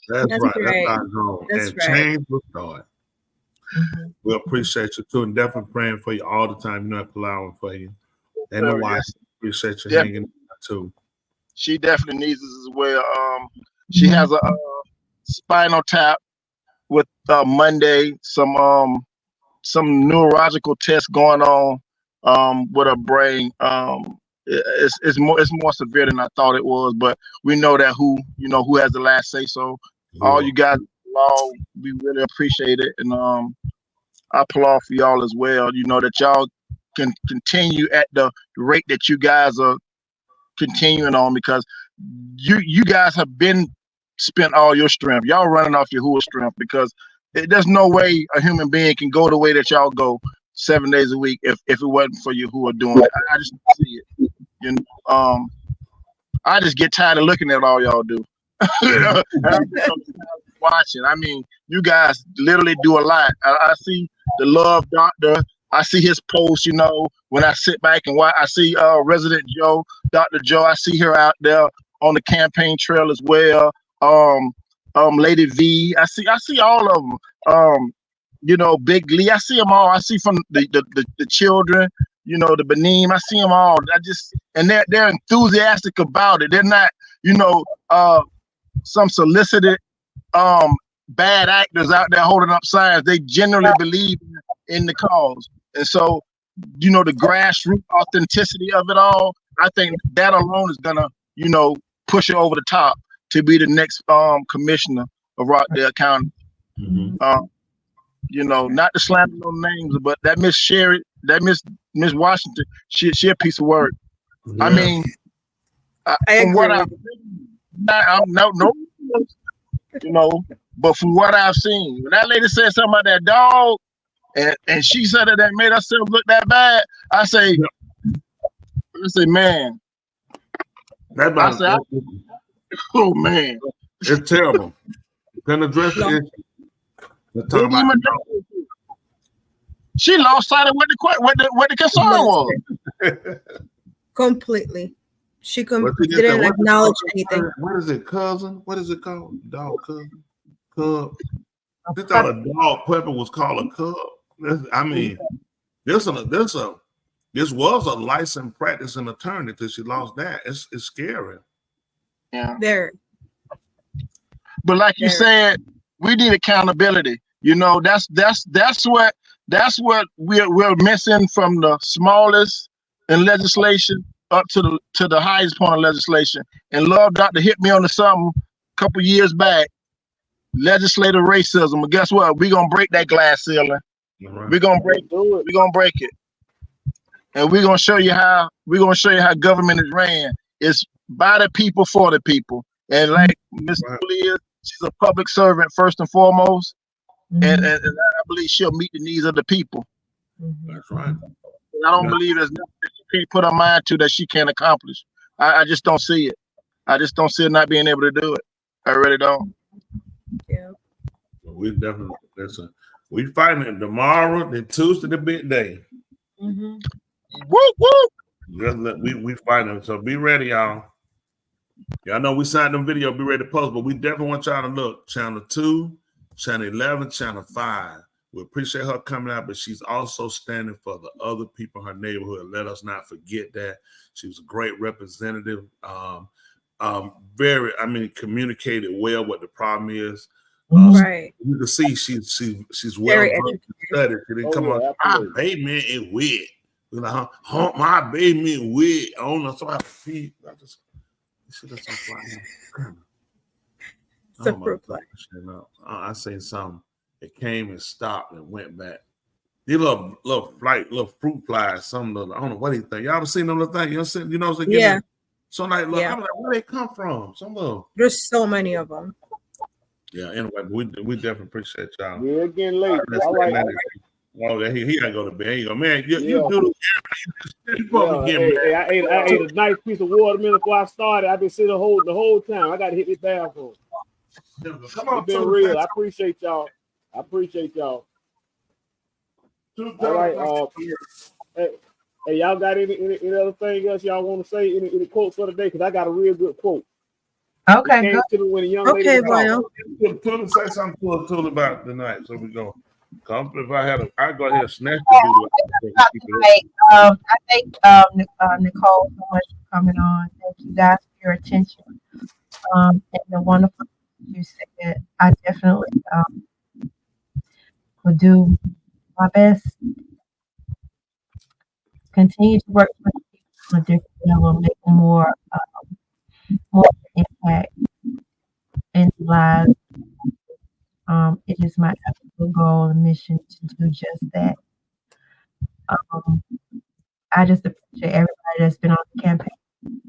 That's right. right. That's our goal. That's and right. change will start. We appreciate you too, and definitely praying for you all the time. You know, allowing for you. And the wife appreciate you hanging in too. She definitely needs us as well. She has a spinal tap with Monday. Some neurological tests going on with her brain. It's more severe than I thought it was, but we know that who has the last say. So all you guys, we really appreciate it, and I applaud for y'all as well. You know that y'all can continue at the rate that you guys are continuing on, because you guys have been spent all your strength. Y'all running off your whole strength, because there's no way a human being can go the way that y'all go 7 days a week if it wasn't for you who are doing it. I just don't see it. You know, I just get tired of looking at all y'all do. Watching. I mean, you guys literally do a lot. I see the Love Doctor. I see his posts, you know, when I sit back and watch. I see Resident Joe, Dr. Joe. I see her out there on the campaign trail as well. Lady V. I see all of them. You know, Big Lee. I see them all. I see from the children, you know, the Benin. I see them all. And they're enthusiastic about it. They're not, you know, some solicited bad actors out there holding up signs. They genuinely believe in the cause. And so, you know, the grassroots authenticity of it all, I think that alone is gonna, you know, push it over the top to be the next commissioner of Rockdale County. You know, not to slander no names, but that Miss Sherry, that Miss Washington, she a piece of work. Yeah. I mean, from what I've seen, I'm no, you know, but from what I've seen, when that lady said something about that dog, and she said that made herself look that bad, I say, man. Oh man, it's terrible. Can address the issue. She lost sight of what the concern was. Completely. She didn't acknowledge anything. What is it, cousin? What is it called? Dog cousin? Cub? She thought a dog puppy was called a cub. I mean, this was a licensed practicing attorney till she lost that. It's scary. Yeah. There. But like you said, we need accountability. You know, that's what we're missing from the smallest in legislation up to the highest point of legislation. And Love Doctor hit me on something a couple years back. Legislative racism. But guess what? We're gonna break that glass ceiling. Right. We're gonna break it. And we're gonna show you how government is ran. It's by the people for the people. And like Ms. Leah, she's a public servant first and foremost. And I believe she'll meet the needs of the people. That's right. I don't believe there's nothing that she can't put her mind to that she can't accomplish. I just don't see it. I just don't see her not being able to do it. I really don't. Yeah. We definitely we fighting it tomorrow, then Tuesday, the big day. Whoop whoop. We fighting it. So be ready, y'all. Y'all know we signed them video, be ready to post, but we definitely want y'all to look. Channel 2, Channel 11, Channel 5. We appreciate her coming out, but she's also standing for the other people in her neighborhood. Let us not forget that. She was a great representative. Communicated well what the problem is. Right. You can see she's well studied. She didn't come on. My baby is wet. You know, my baby is wet. I don't know. So I just should have some I seen something. It came and stopped and went back. These little fruit flies. I don't know what he think. Y'all ever seen them little things? You know, yeah. So like, look, Yeah. I'm like, where they come from? Some of them. There's so many of them. Yeah. Anyway, we definitely appreciate y'all. Yeah, it's getting late. All right. Oh, he gotta go to bed. He go, man. You Yeah. do you probably get Hey, mad. I ate a nice piece of watermelon before I started. I've been sitting the whole time. I got to hit this bathroom. Come on, It's been real. I appreciate y'all. All right. Hey, y'all got any other thing else y'all want to say? Any quotes for the day? Because I got a real good quote. Okay, It came good. to me when a young lady Okay, was talking. well, Say something to about tonight. So we go. Come if I go ahead and snatch the doodle. Right. I thank Nicole so much for coming on. Thank you guys for your attention. And the wonderful things you said. I definitely will do my best. Continue to work with people on a different level, make more impact in their lives. It is my absolute goal and mission to do just that. Um, I just appreciate everybody that's been on the campaign and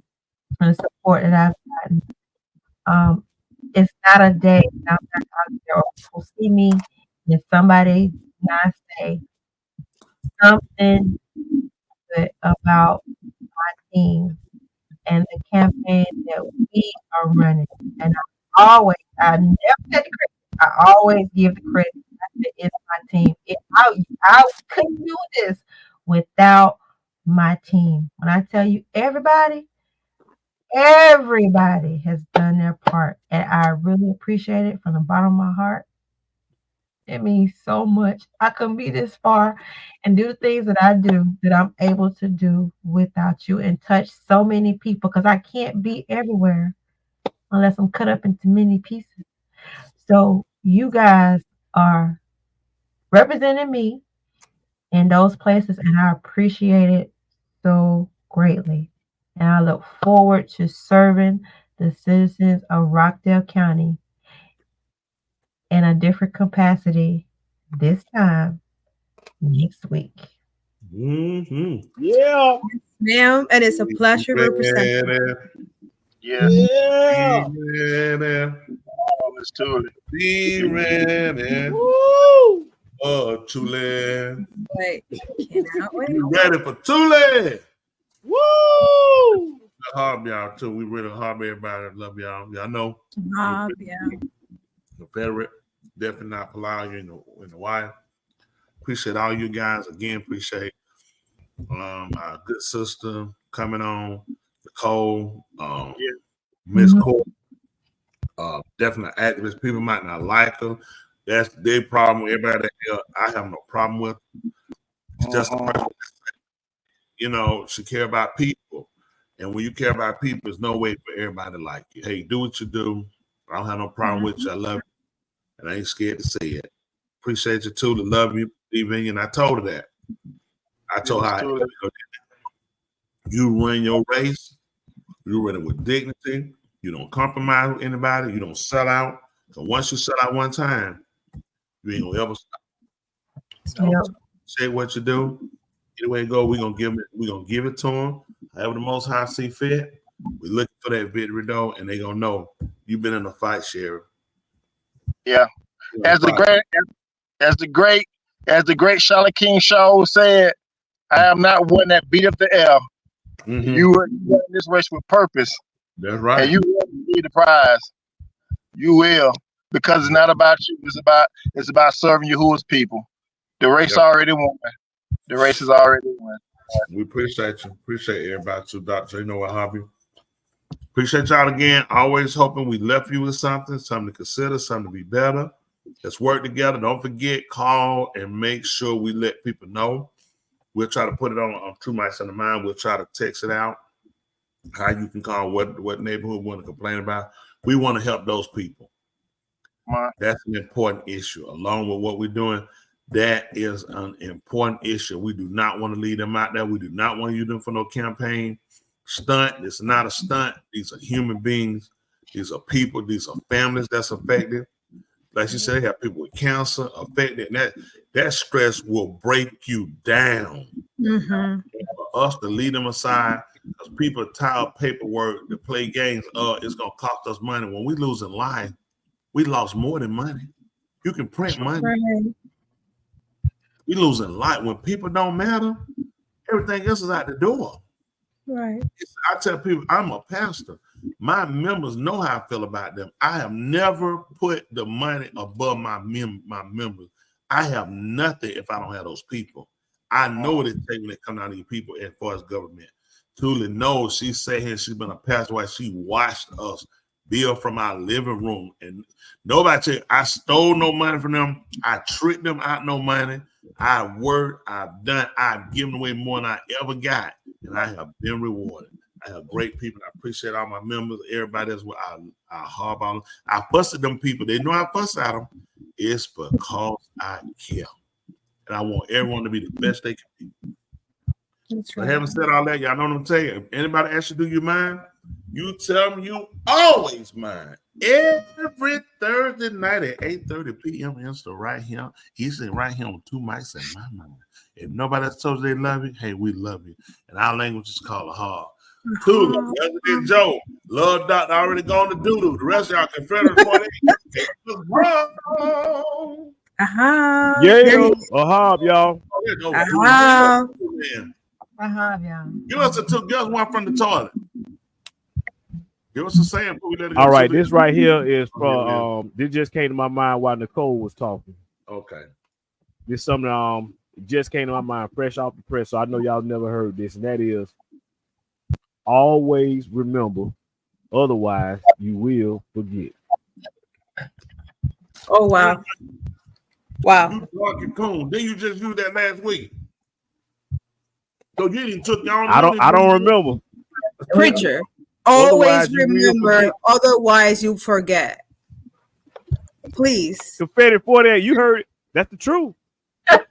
the support that I've gotten. It's not a day that I'm not out there or people see me and somebody not say something good about my team and the campaign that we are running. And I never take the credit. I always give the credit. I said, it's my team. I couldn't do this without my team. When I tell you everybody has done their part. And I really appreciate it from the bottom of my heart. It means so much. I couldn't be this far and do the things that I do that I'm able to do without you and touch so many people because I can't be everywhere unless I'm cut up into many pieces. So you guys are representing me in those places and I appreciate it so greatly. And I look forward to serving the citizens of Rockdale County in a different capacity this time next week. Mm-hmm. Yeah. ma'am, and it's a pleasure representing. Yeah. Yeah. Let's do it. Be ready. Woo. Tulane. Wait, cannot wait. You ready for Tulane? Woo. Hard y'all too. We really hard everybody. Love y'all. Y'all know. Yeah. Confederate, definitely not allow you in the wife. Appreciate all you guys again. Appreciate our good sister coming on, Nicole, Miss Court. Definitely activist. People might not like her. That's their problem. Everybody else, I have no problem with. It's just a person. She care about people. And when you care about people, there's no way for everybody to like you. Hey, do what you do. I don't have no problem with you. I love you. And I ain't scared to say it. Appreciate you too. To love you, believe in you. And I told her that. I told her you run your race. You run it with dignity. You don't compromise with anybody. You don't sell out. So once you sell out one time, you ain't gonna ever stop. So say what you do. Either way it go, we're gonna give it to them. However the Most High see fit. We're looking for that victory though, and they gonna know you've been in a fight, Sheriff. Yeah. As the great Charlotte King Shaw said, I am not one that beat up the air. Mm-hmm. You run this race with purpose. That's right. And you will be the prize. You will. Because it's not about you. It's about serving Yahuwah's people. The race already won. The race is already won. We appreciate you. Appreciate everybody too, Dr. You know what, Hobby? Appreciate y'all again. Always hoping we left you with something to consider, something to be better. Let's work together. Don't forget, call and make sure we let people know. We'll try to put it on True Mics on the Mind. We'll try to text it out. How you can call, what neighborhood want to complain about. We want to help those people. That's an important issue. Along with what we're doing, that is an important issue. We do not want to leave them out there. We do not want to use them for no campaign stunt. It's not a stunt. These are human beings. These are people. These are families that's affected. Like you said, they have people with cancer affected. And that stress will break you down. Mm-hmm. For us to lead them aside because people tie up paperwork to play games. It's gonna cost us money. When we losing life, we lost more than money. You can print money. Right. We losing life. When people don't matter, everything else is out the door. Right. I tell people, I'm a pastor. My members know how I feel about them. I have never put the money above my members. I have nothing if I don't have those people. I know what it takes when it comes down to these people as far as government. Tuli knows, she said here she's been a pastor while she watched us build from our living room. And nobody said I stole no money from them. I tricked them out no money. I worked, I've given away more than I ever got, and I have been rewarded. I have great people. I appreciate all my members, everybody that's what I harp on. I fuss at them people. They know I fuss at them. It's because I care. And I want everyone to be the best they can be. That's But right. having said all that, y'all know what I'm saying. If anybody asks you, do you mind? You tell them you always mind. Every Thursday night at 8:30 p.m. Insta right here. He's sitting right here on two mics in my mind. If nobody else told you they love you, hey, we love you. And our language is called a hard. Two, President Joe, love doctor already gone to doo-doo. The rest of y'all Confederate 48. Yeah, a hob, y'all. Give us one from the toilet. Give us a saying before we let it go. All right, this right here is from this just came to my mind while Nicole was talking. Okay. This is something just came to my mind fresh off the press, so I know y'all never heard this, and that is always remember, otherwise you will forget. Oh wow. Wow. Then you just used that last week. So you didn't took your own. I don't remember. Preacher. Always remember, otherwise you forget. Please. Confetti 48, you heard it. That's the truth. That's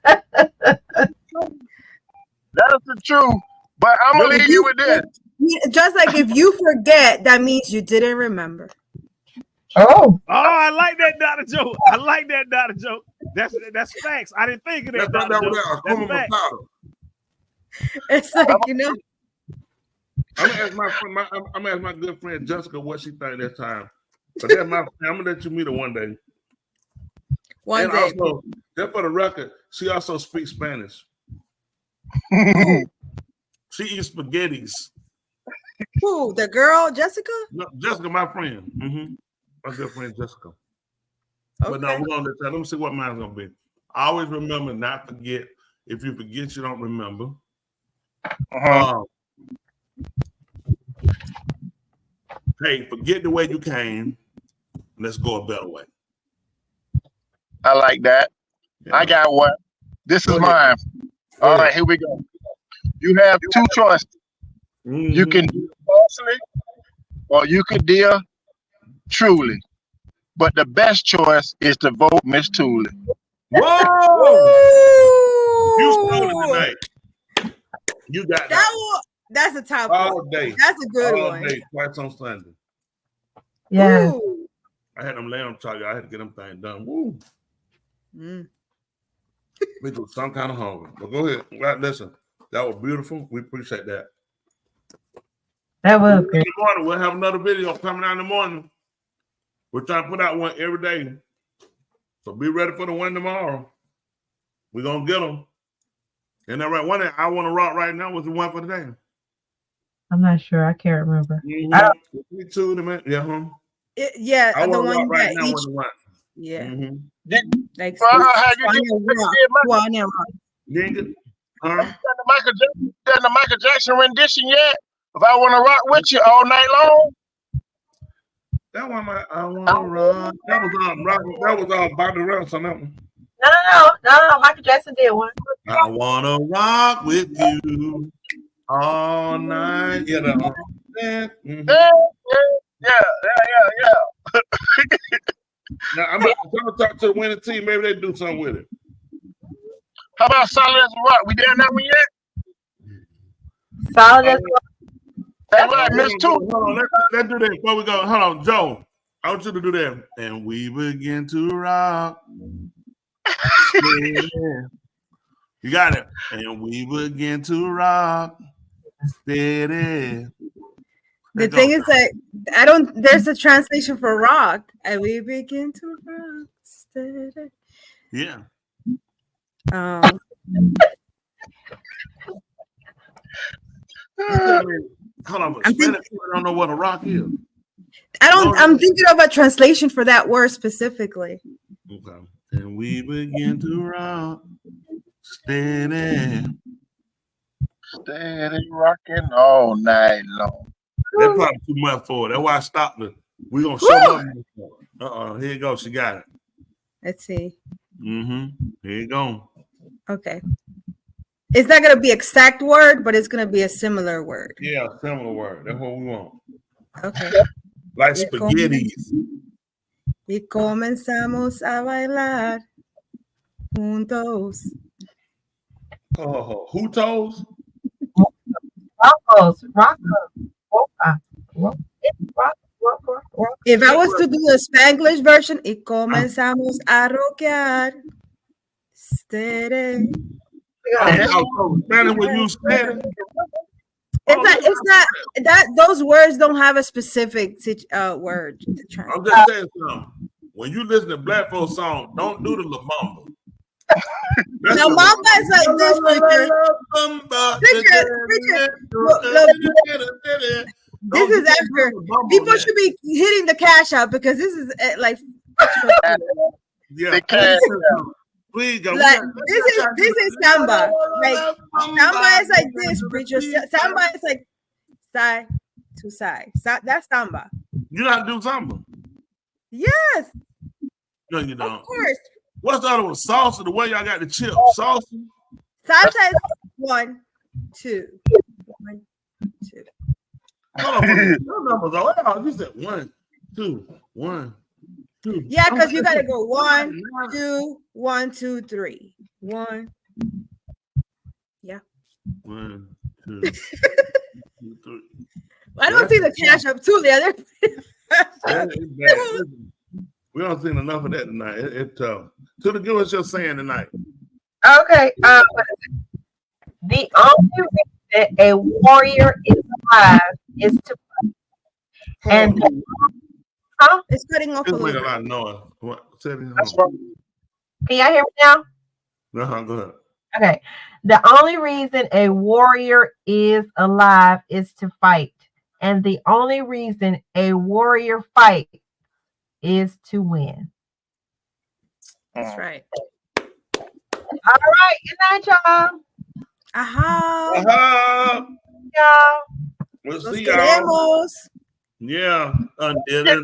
the truth. But I'm gonna leave you with this. Just like if you forget, that means you didn't remember. Oh, I like that, Dr. Joe. I like that, Dr. Joe. That's facts. I didn't think of that. Dr. Joe. That's facts. It's like, you know. I'm gonna ask my good friend Jessica what she think this time. But that's my friend. I'm gonna let you meet her one day. One day. Also, just for the record, she also speaks Spanish. She eats spaghettis. Who? The girl, Jessica? No, Jessica, my friend. My good friend Jessica. Okay. But now we're gonna let me see what mine's gonna be. Always remember, not forget. If you forget, you don't remember. Hey, forget the way you came. Let's go a better way. I like that. Yeah. I got one. This is mine. All right, here we go. You have two choices. You can deal falsely or you can deal truly. But the best choice is to vote Miss Tuli. Whoa! You stole it tonight. You got that. That's a top all one. Day. That's a good all one. Day, twice on Sunday. Yeah. I had them lamb chop. I had to get them things done. Woo. We do some kind of hunger. But go ahead. Right, listen. That was beautiful. We appreciate that. That was good. In the morning, we'll have another video coming out in the morning. We're trying to put out one every day. So be ready for the one tomorrow. We're going to get them. And that right? One that I want to rock right now was the one for today. I'm not sure. I can't remember. Me too, man. Yeah, I the one right that now each. was the one. Yeah. Like, You ain't get, done the Michael Jackson rendition yet? If I want to rock with you all night long. That one, I want to rock. That was Bobby Rose on that one. No. Michael Jackson did one. I want to rock with you all night. Yeah. Now, I'm going to talk to the winning team. Maybe they do something with it. How about Solid as a Rock? We done that one yet? Solid as a Rock. That's right, Miss Two. Hold on, let's do that before we go. Hold on, Joe. I want you to do that. And we begin to rock. Yeah. You got it. And we begin to rock. Steady. The thing is that I don't. There's a translation for rock, and we begin to rock. Steady. Yeah. Um, Hold on, I'm Spanish thinking- people don't know what a rock is. I'm thinking of a translation for that word specifically. Okay. And we begin to rock. Steady. Steady rocking all night long. That's probably too much for her. That's why I stopped her. We're gonna show up. Here you go. She got it. Let's see. Here you go. Okay. It's not gonna be exact word, but it's gonna be a similar word. Yeah, similar word. That's what we want. Okay. Like spaghetti. Y comenzamos a bailar juntos. Oh, who toes? If I was to do the Spanglish version, y comenzamos a rockear. Steady. Spanish when you Spanish. It's not that those words don't have a specific word to translate. I'm just saying something. When you listen to black folk song, don't do the La Bamba. Now, Mamba is like this, This is after people should be hitting the cash out because this is like yeah. Please go. Like this is samba. Like samba is like this, preacher. Samba is like side to side. That's samba. You not do samba? Yes. No, you don't. Of course. What's the other one? Salsa. The way y'all got the chip. Salsa. Salsa is 1, 2, 1, 2. No numbers. Oh, you said 1, 2, 1, 2. Yeah, because you gotta go 1, 2, 1, 2, 3. 1. Yeah. 1, 2, 3. I don't see the cash up too the other. We don't see enough of that tonight. It's tough. So to give us your saying tonight. Okay. The only reason a warrior is alive is to fight. And it's cutting off a It's little making a lot of noise. What? Say it again. Can y'all hear me now? Go ahead. Okay. The only reason a warrior is alive is to fight. And the only reason a warrior fights is to win. That's right. All right. Good night, y'all. Aha. Y'all. We'll Los see y'all. queremos. Yeah. Until the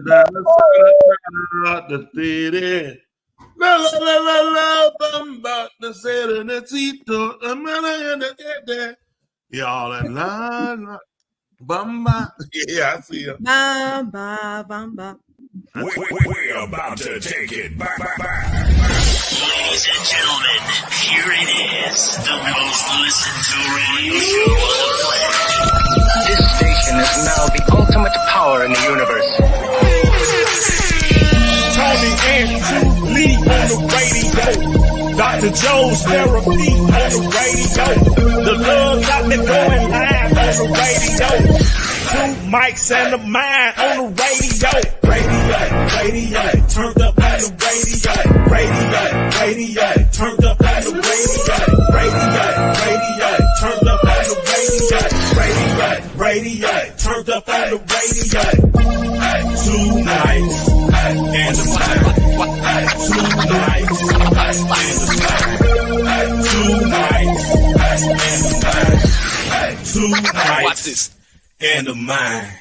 city. La la la la la bamba the serenacito. Y'all and la la bamba. Yeah, I see you. Bamba, bamba. We're about to take it back. Ladies and gentlemen, here it is, the most listened to radio show on the planet. This station is now the ultimate power in the universe. Tony and Lee on the radio. Dr. Joe's therapy on the radio. The love got me going live on the radio. 2 mics and a mind on the radio. Radio, turned up on the radio. Radio, turned up on the radio. Radio, turned up on the radio. Radio, turned up on the radio. 2 nights and a mind. 2 nights and a mind. 2 nights and a mind. 2 nights. Watch this. And a mind.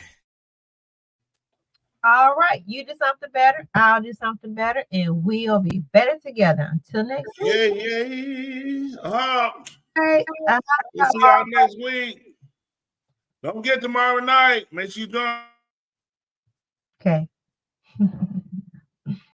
All right. You do something better. I'll do something better. And we'll be better together. Until next week. Yeah. Hey, We'll see y'all next week. Don't forget tomorrow night. Make sure you go. Okay.